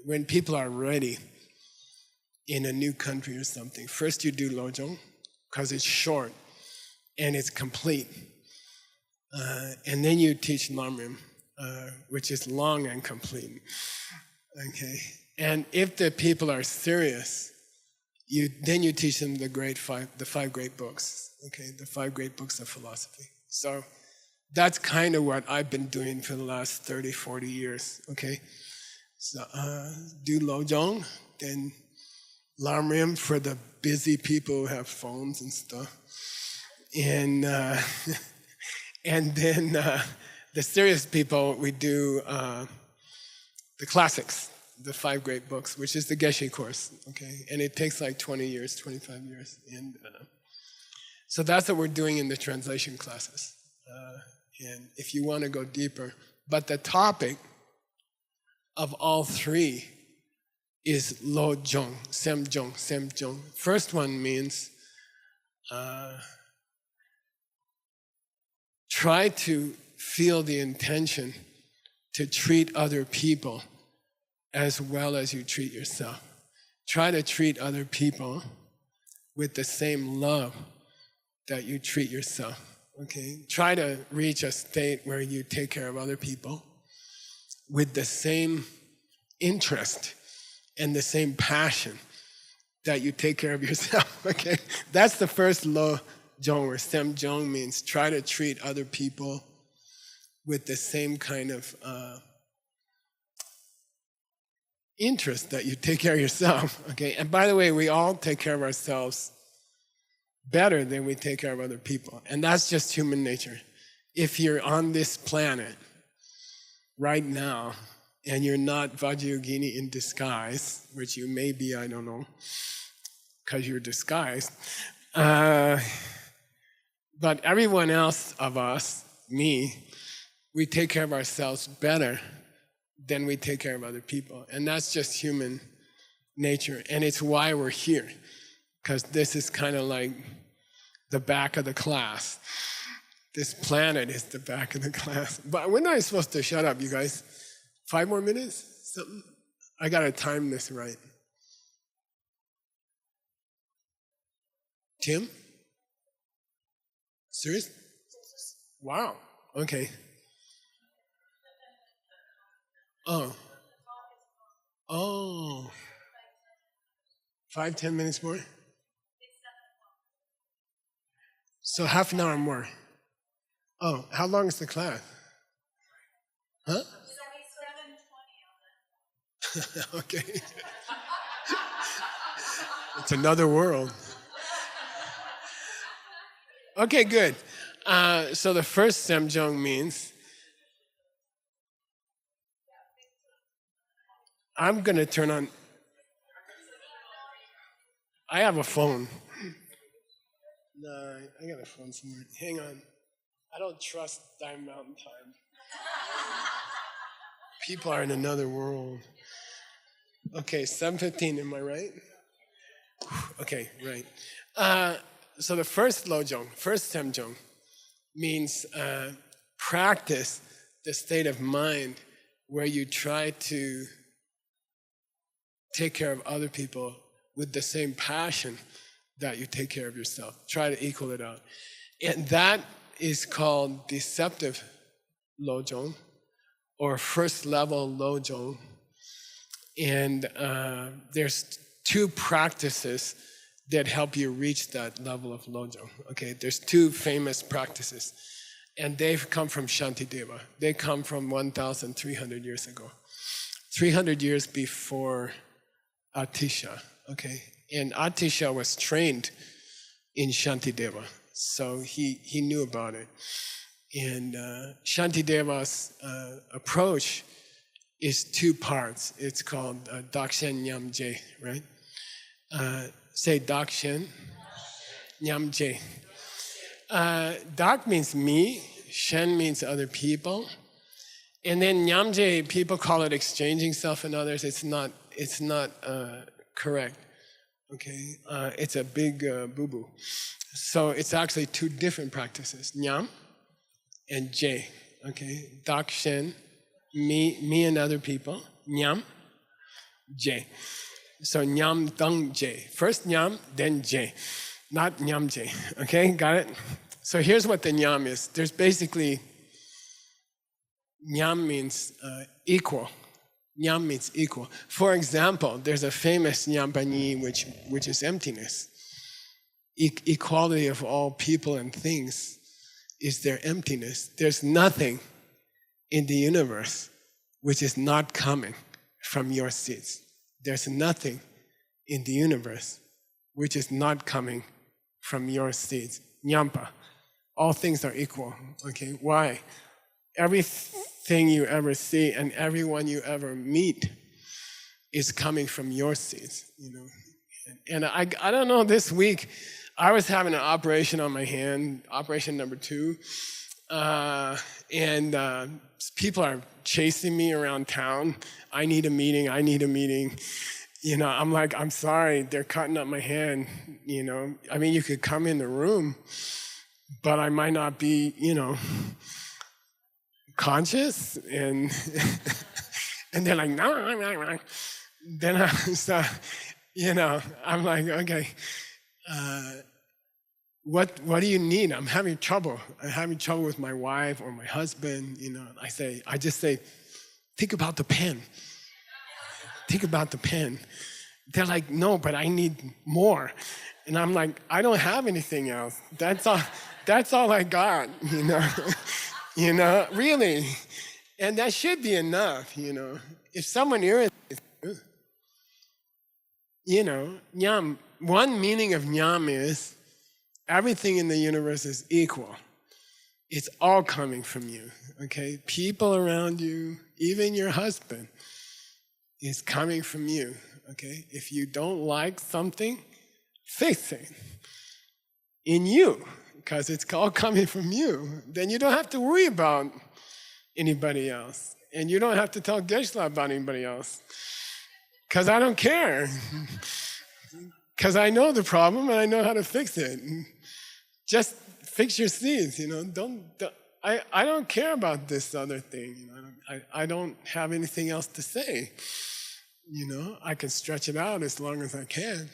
When people are ready in a new country or something, first you do Lojong, because it's short and it's complete. And then you teach Lamrim, which is long and complete. Okay. And if the people are serious, then you teach them the five great books. Okay, the 5 great books of philosophy. So that's kind of what I've been doing for the last 30, 40 years. Okay, so do Lojong, then Lamrim for the busy people who have phones and stuff, and and then the serious people, we do the classics, the 5 great books, which is the Geshe course, okay? And it takes like 20 years, 25 years. And so that's what we're doing in the translation classes. And if you want to go deeper. But the topic of all 3 is Lojong, Semjong, Semjong. First one means try to feel the intention to treat other people as well as you treat yourself. Try to treat other people with the same love that you treat yourself, okay? Try to reach a state where you take care of other people with the same interest and the same passion that you take care of yourself, okay? That's the first Lojong, or Semjong means try to treat other people with the same kind of interest that you take care of yourself, okay? And by the way, we all take care of ourselves better than we take care of other people. And that's just human nature. If you're on this planet right now and you're not Vajrayogini in disguise, which you may be, I don't know, because you're disguised, but everyone else of us, me, we take care of ourselves better than we take care of other people. And that's just human nature. And it's why we're here. Because this is kind of like the back of the class. This planet is the back of the class. But when am I supposed to shut up, you guys? 5 more minutes? Something? I got to time this right. Tim? Serious? Wow. Okay. Oh. 5, 10 minutes more? So half an hour more. Oh, how long is the class? Huh? Okay. It's another world. Okay, good. So the first Semjong means I'm going to turn on. I have a phone. No, I got a phone somewhere. Hang on. I don't trust Dime Mountain Time. People are in another world. Okay, 7:15, am I right? Okay, right. So the first Lojong, first Semjong, means practice the state of mind where you try to take care of other people with the same passion that you take care of yourself. Try to equal it out. And that is called deceptive Lojong or first level Lojong. And there's 2 practices that help you reach that level of Lojong. Okay, there's 2 famous practices. And they've come from Shantideva. They come from 1,300 years ago. 300 years before Atisha, okay? And Atisha was trained in Shantideva, so he knew about it. And Shantideva's approach is 2 parts. It's called Dakshen Nyamje, right? Say Dakshen Nyamje. Dak means me, Shen means other people. And then Nyamje, people call it exchanging self and others. It's not correct, okay? It's a big boo-boo. So it's actually 2 different practices, Nyam and Je, okay? Dakshen, me and other people, Nyam, Je. So Nyam, Dang, Je. First Nyam, then Je. Not Nyam Je, okay? Got it? So here's what the Nyam is. There's basically, Nyam means equal. Nyam means equal. For example, there's a famous Nyambani which is emptiness. Equality of all people and things is their emptiness. There's nothing in the universe which is not coming from your seeds. There's nothing in the universe which is not coming from your seeds. Nyampa. All things are equal. Okay, why? Everything you ever see and everyone you ever meet is coming from your seeds, you know. And I don't know, this week, I was having an operation on my hand, operation number 2, and people are chasing me around town. I need a meeting. You know, I'm like, I'm sorry, they're cutting up my hand, you know. I mean, you could come in the room, but I might not be, you know, conscious, and and they're like, no. Then I start, you know, I'm like, okay, what do you need? I'm having trouble. I'm having trouble with my wife or my husband, you know. I just say, think about the pen. Think about the pen. They're like, no, but I need more. And I'm like, I don't have anything else. That's all I got, you know. You know, really. And that should be enough, you know. If someone irritates you, you know, Nyam, one meaning of Nyam is everything in the universe is equal. It's all coming from you, okay? People around you, even your husband, is coming from you, okay? If you don't like something, fix it in you, because it's all coming from you. Then you don't have to worry about anybody else. And you don't have to tell Geshe about anybody else. Because I don't care. Because I know the problem and I know how to fix it. Just fix your seeds, you know. I don't care about this other thing. You know. I don't have anything else to say. You know, I can stretch it out as long as I can.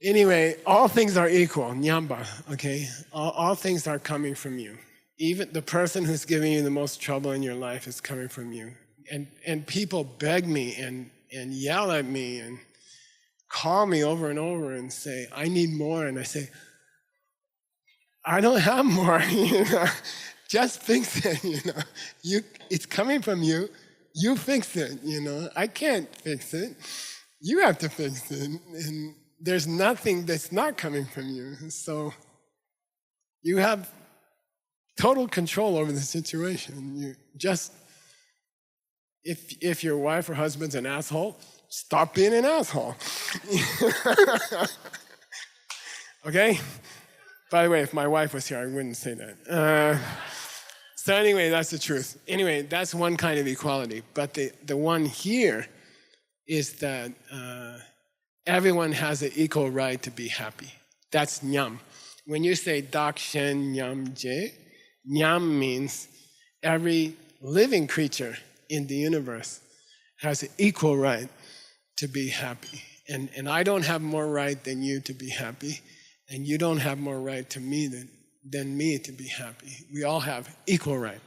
Anyway, all things are equal, nyamba, okay? All things are coming from you. Even the person who's giving you the most trouble in your life is coming from you. And people beg me and yell at me and call me over and over and say, I need more. And I say, I don't have more, you know. Just fix it, you know. It's coming from you. You fix it, you know. I can't fix it. You have to fix it. And there's nothing that's not coming from you. So you have total control over the situation. You just, if your wife or husband's an asshole, stop being an asshole. Okay? By the way, if my wife was here, I wouldn't say that. So anyway, that's the truth. Anyway, that's one kind of equality. But the one here is that everyone has an equal right to be happy. That's nyam. When you say dakshen nyam je, nyam means every living creature in the universe has an equal right to be happy. And I don't have more right than you to be happy, and you don't have more right to me than me to be happy. We all have equal right.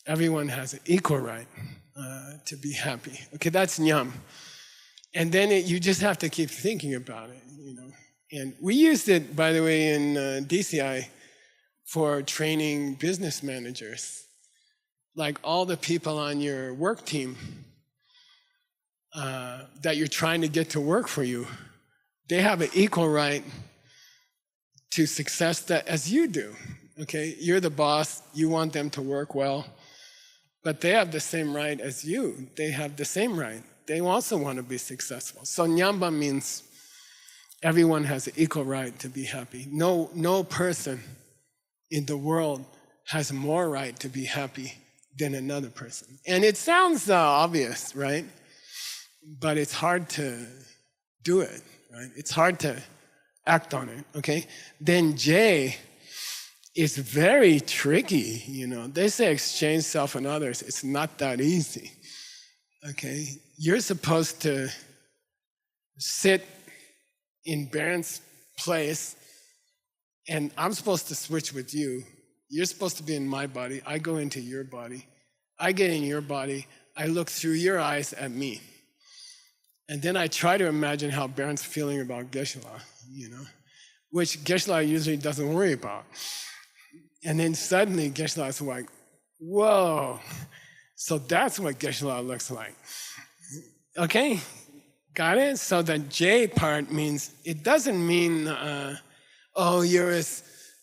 Everyone has an equal right to be happy. Okay, that's Nyam. And then you just have to keep thinking about it, you know. And we used it, by the way, in DCI for training business managers. Like all the people on your work team that you're trying to get to work for you, they have an equal right to success that as you do. Okay, you're the boss, you want them to work well, but they have the same right as you. They have the same right. They also want to be successful. So Nyamba means everyone has an equal right to be happy. No person in the world has more right to be happy than another person. And it sounds obvious, right? But it's hard to do it, right? It's hard to act on it, okay? Then J is very tricky, you know. They say exchange self and others. It's not that easy, okay? You're supposed to sit in Baron's place, and I'm supposed to switch with you. You're supposed to be in my body. I go into your body. I get in your body. I look through your eyes at me. And then I try to imagine how Baron's feeling about Geshe-la, you know, which Geshe-la usually doesn't worry about. And then suddenly Geshe-la is like, whoa. So that's what Geshe-la looks like. Okay? Got it? So the J part means, it doesn't mean,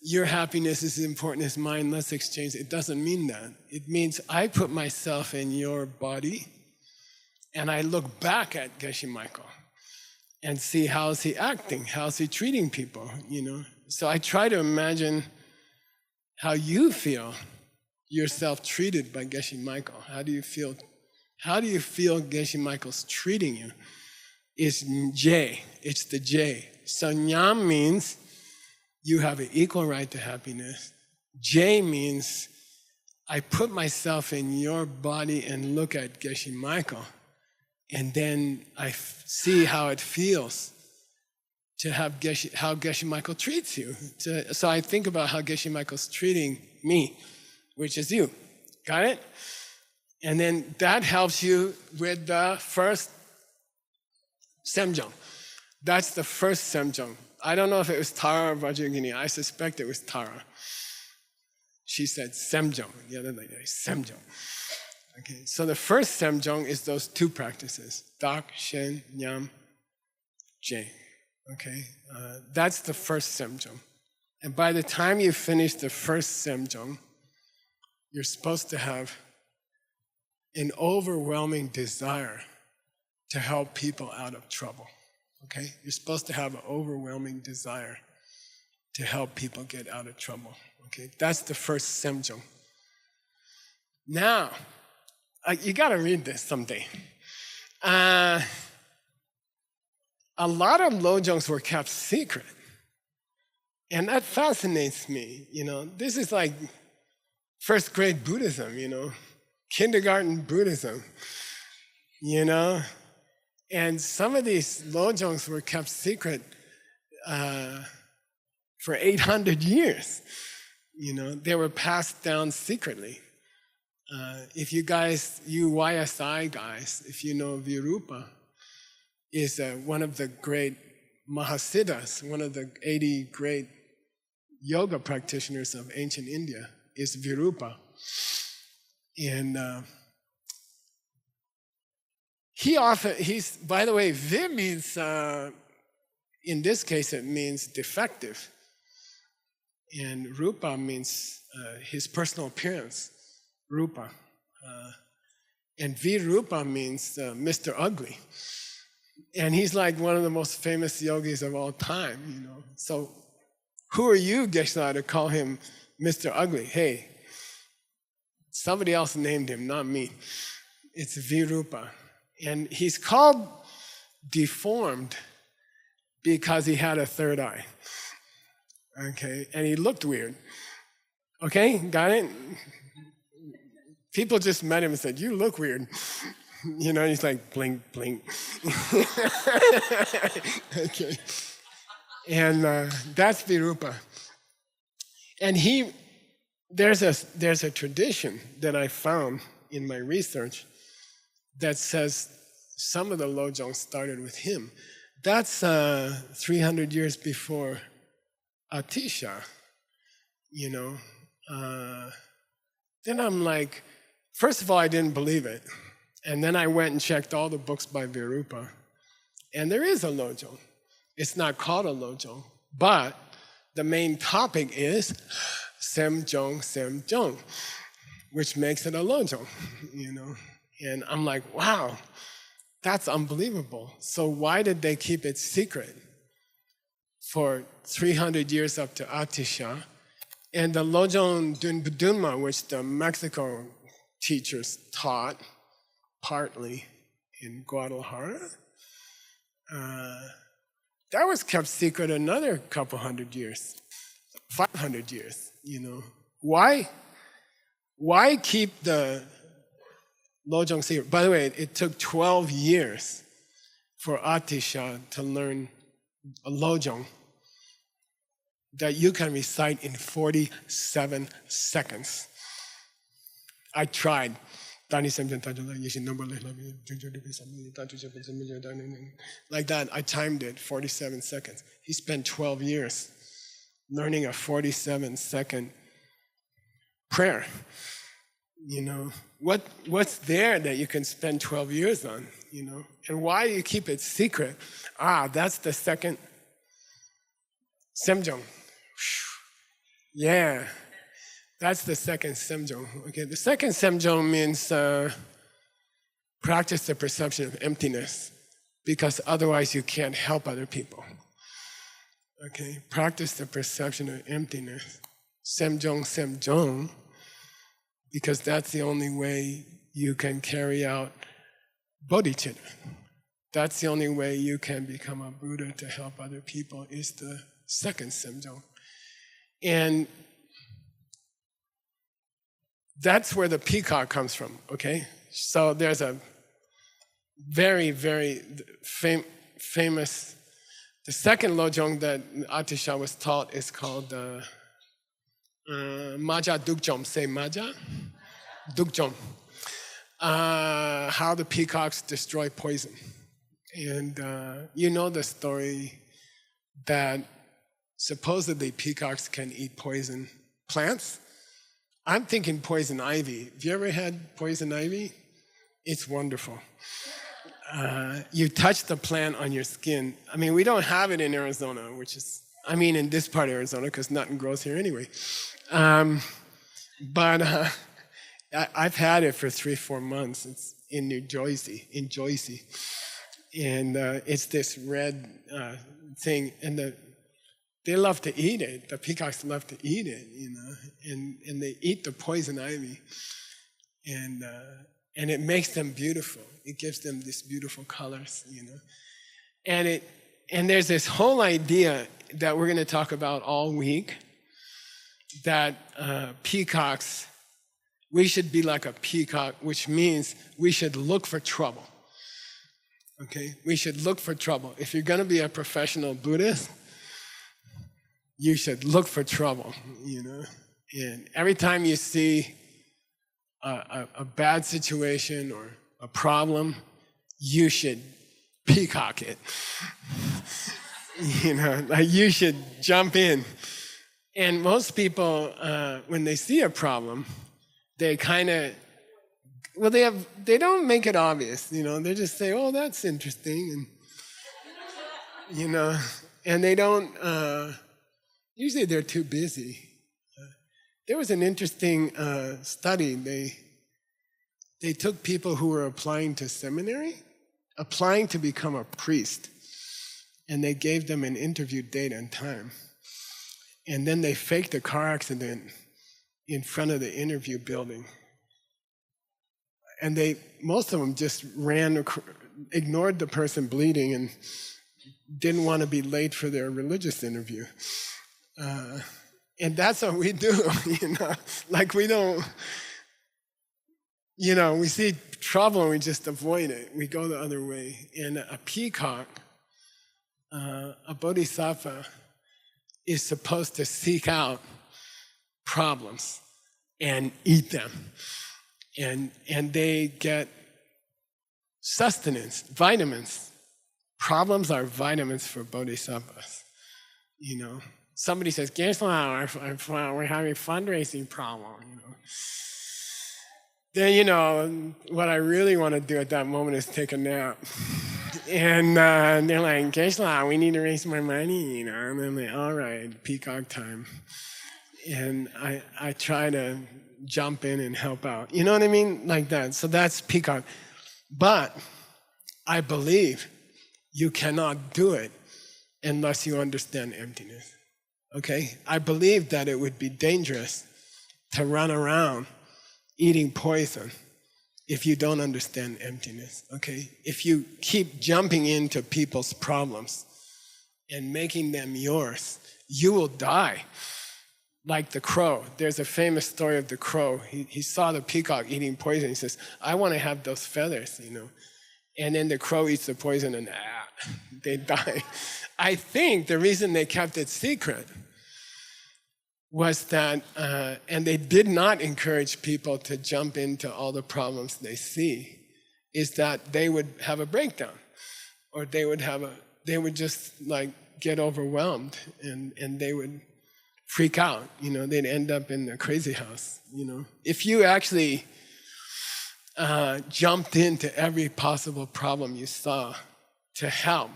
your happiness is as important as mine, let's exchange. It doesn't mean that. It means I put myself in your body and I look back at Geshe Michael and see how's he acting, how's he treating people, you know? So I try to imagine how you feel yourself treated by Geshe Michael. How do you feel Geshe Michael's treating you? It's J, it's the J. So Nyam means you have an equal right to happiness. J means I put myself in your body and look at Geshe Michael, and then I see how it feels to have how Geshe Michael treats you. So I think about how Geshe Michael's treating me, which is you. Got it? And then that helps you with the first Semjong. That's the first Semjong. I don't know if it was Tara or Vajrayogini. I suspect it was Tara. She said Semjong the other day. Semjong. Okay, so the first Semjong is those two practices: Dak, Shen, Nyam, J. Okay, that's the first Semjong. And by the time you finish the first Semjong, you're supposed to have an overwhelming desire to help people out of trouble. Okay? You're supposed to have an overwhelming desire to help people get out of trouble. Okay? That's the first Semjong. Now, you gotta read this someday. A lot of Lojongs were kept secret. And that fascinates me, you know. This is like first grade Buddhism, you know, kindergarten Buddhism, you know. And some of these Lojongs were kept secret for 800 years. You know, they were passed down secretly. If you YSI guys, if you know Virupa, is one of the great Mahasiddhas, one of the 80 great yoga practitioners of ancient India, is Virupa. And by the way, Vi means, in this case, it means defective. And Rupa means his personal appearance, Rupa. And Virupa means Mr. Ugly. And he's like one of the most famous yogis of all time, you know. So who are you, Geshe-la, to call him Mr. Ugly? Hey, somebody else named him, not me. It's Virupa. And he's called deformed because he had a third eye. Okay, and he looked weird. Okay, got it? People just met him and said, "You look weird." You know, he's like, blink, blink. Okay. And that's Virupa. And he there's a tradition that I found in my research that says some of the Lojong started with him. That's 300 years before Atisha, you know. Then I'm like, first of all, I didn't believe it. And then I went and checked all the books by Virupa. And there is a Lojong. It's not called a Lojong, but the main topic is Semjong, which makes it a Lojong, you know. And I'm like, wow, that's unbelievable. So why did they keep it secret for 300 years up to Atisha? And the Lojong Dunbudunma, which the Mexico teachers taught partly in Guadalajara, that was kept secret another couple hundred years, 500 years, you know. Why keep the Lojong secret? By the way, it took 12 years for Atisha to learn a Lojong that you can recite in 47 seconds. I tried. Like that, I timed it, 47 seconds. He spent 12 years learning a 47-second prayer. You know, what's there that you can spend 12 years on, you know? And why do you keep it secret? That's the second Semjong. Yeah. That's the second Semjong. Okay, the second Semjong means practice the perception of emptiness, because otherwise you can't help other people. Okay, practice the perception of emptiness. Semjong, because that's the only way you can carry out bodhicitta. That's the only way you can become a Buddha to help other people, is the second Semjong. And that's where the Peacock comes from, okay? So there's a very, very famous, the second Lojong that Atisha was taught is called Maja Dukjom. Say Maja? Dukjom. How the peacocks destroy poison. And you know the story that supposedly peacocks can eat poison plants. I'm thinking poison ivy. Have you ever had poison ivy? It's wonderful. You touch the plant on your skin. I mean, we don't have it in Arizona, in this part of Arizona, because nothing grows here anyway. But I've had it for 3-4 months. It's in New Jersey, and it's this red thing, and they love to eat it. The peacocks love to eat it, you know, and they eat the poison ivy, and it makes them beautiful. It gives them these beautiful colors, you know, and there's this whole idea that we're going to talk about all week, that peacocks, we should be like a peacock, which means we should look for trouble. Okay, we should look for trouble. If you're going to be a professional Buddhist, you should look for trouble, you know. And every time you see a bad situation or a problem, you should peacock it. You know, like you should jump in. And most people, when they see a problem, they kind of, they don't make it obvious, you know. They just say, oh, that's interesting, and, you know, and they don't, usually they're too busy. There was an interesting study. They took people who were applying to seminary, applying to become a priest, and they gave them an interview date and time. And then they faked a car accident in front of the interview building. And most of them just ignored the person bleeding and didn't want to be late for their religious interview. And that's what we do, you know. Like we don't, you know, we see trouble and we just avoid it. We go the other way. And a peacock, a bodhisattva, is supposed to seek out problems. and eat them. And they get sustenance, vitamins. Problems are vitamins for bodhisattvas. You know, somebody says, "Guess what? We're having a fundraising problem." You know, then you know what I really want to do at that moment is take a nap. And they're like, "Guess what? We need to raise more money." You know, and I'm like, "All right, Peacock time." And I try to jump in and help out. You know what I mean? Like that. So that's Peacock. But I believe you cannot do it unless you understand emptiness. Okay? I believe that it would be dangerous to run around eating poison if you don't understand emptiness. Okay? If you keep jumping into people's problems and making them yours, you will die. Like the crow. There's a famous story of the crow. He saw the peacock eating poison. He says, "I want to have those feathers, you know." And then the crow eats the poison and they die. I think the reason they kept it secret was that, and they did not encourage people to jump into all the problems they see, is that they would have a breakdown, or they would just like get overwhelmed and they would freak out, you know, they'd end up in the crazy house, you know. If you actually jumped into every possible problem you saw to help,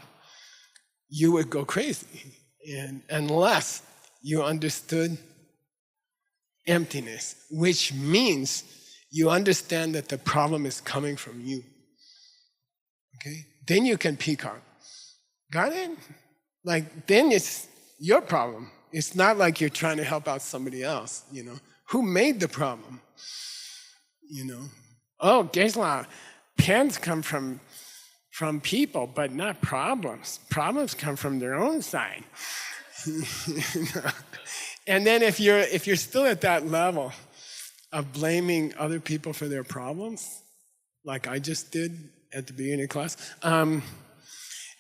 you would go crazy. And unless you understood emptiness, which means you understand that the problem is coming from you. Okay? Then you can peacock. Got it? Like, then it's your problem. It's not like you're trying to help out somebody else, you know. Who made the problem? You know. Oh, guess what? Pens come from people, but not problems. Problems come from their own side. You know? And then if you're still at that level of blaming other people for their problems, like I just did at the beginning of class,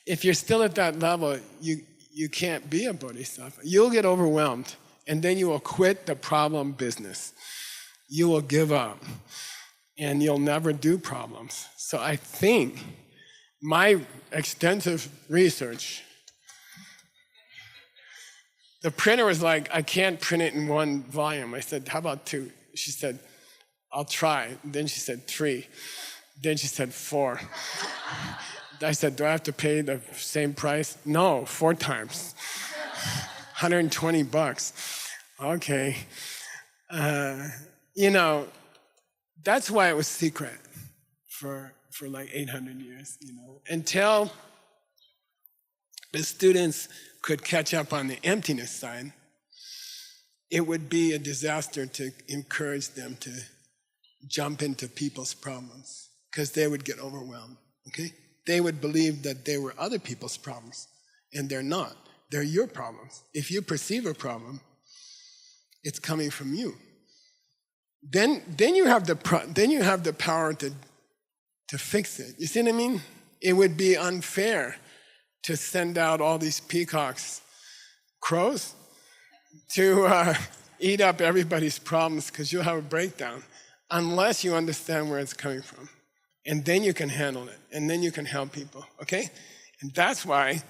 if you're still at that level, you can't be a bodhisattva. You'll get overwhelmed, and then you will quit the problem business. You will give up, and you'll never do problems. So I think my extensive research, the printer was like, "I can't print it in one volume." I said, "How about two?" She said, "I'll try." Then she said 3. Then she said 4. I said, "Do I have to pay the same price?" "No, 4 times. $120. Okay. You know, that's why it was secret for like 800 years, you know, until the students could catch up on the emptiness side. It would be a disaster to encourage them to jump into people's problems, because they would get overwhelmed, okay? They would believe that they were other people's problems, and they're not. They're your problems. If you perceive a problem, it's coming from you. Then you have the power to fix it. You see what I mean? It would be unfair to send out all these peacocks, crows, to eat up everybody's problems, because you'll have a breakdown, unless you understand where it's coming from. And then you can handle it, and then you can help people, okay? And that's why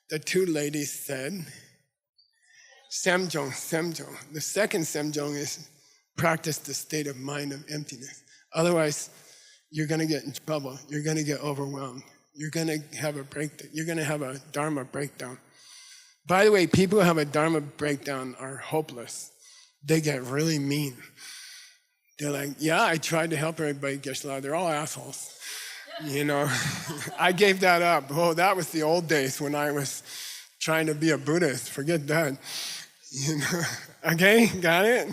the 2 ladies said, Semjong. The second Semjong is practice the state of mind of emptiness. Otherwise, you're gonna get in trouble. You're gonna get overwhelmed. You're gonna have a breakdown. You're gonna have a Dharma breakdown. By the way, people who have a Dharma breakdown are hopeless. They get really mean. They're like, "Yeah, I tried to help everybody, Geshe-la. They're all assholes." You know, I gave that up. Oh, that was the old days when I was trying to be a Buddhist. Forget that. You know, okay, got it?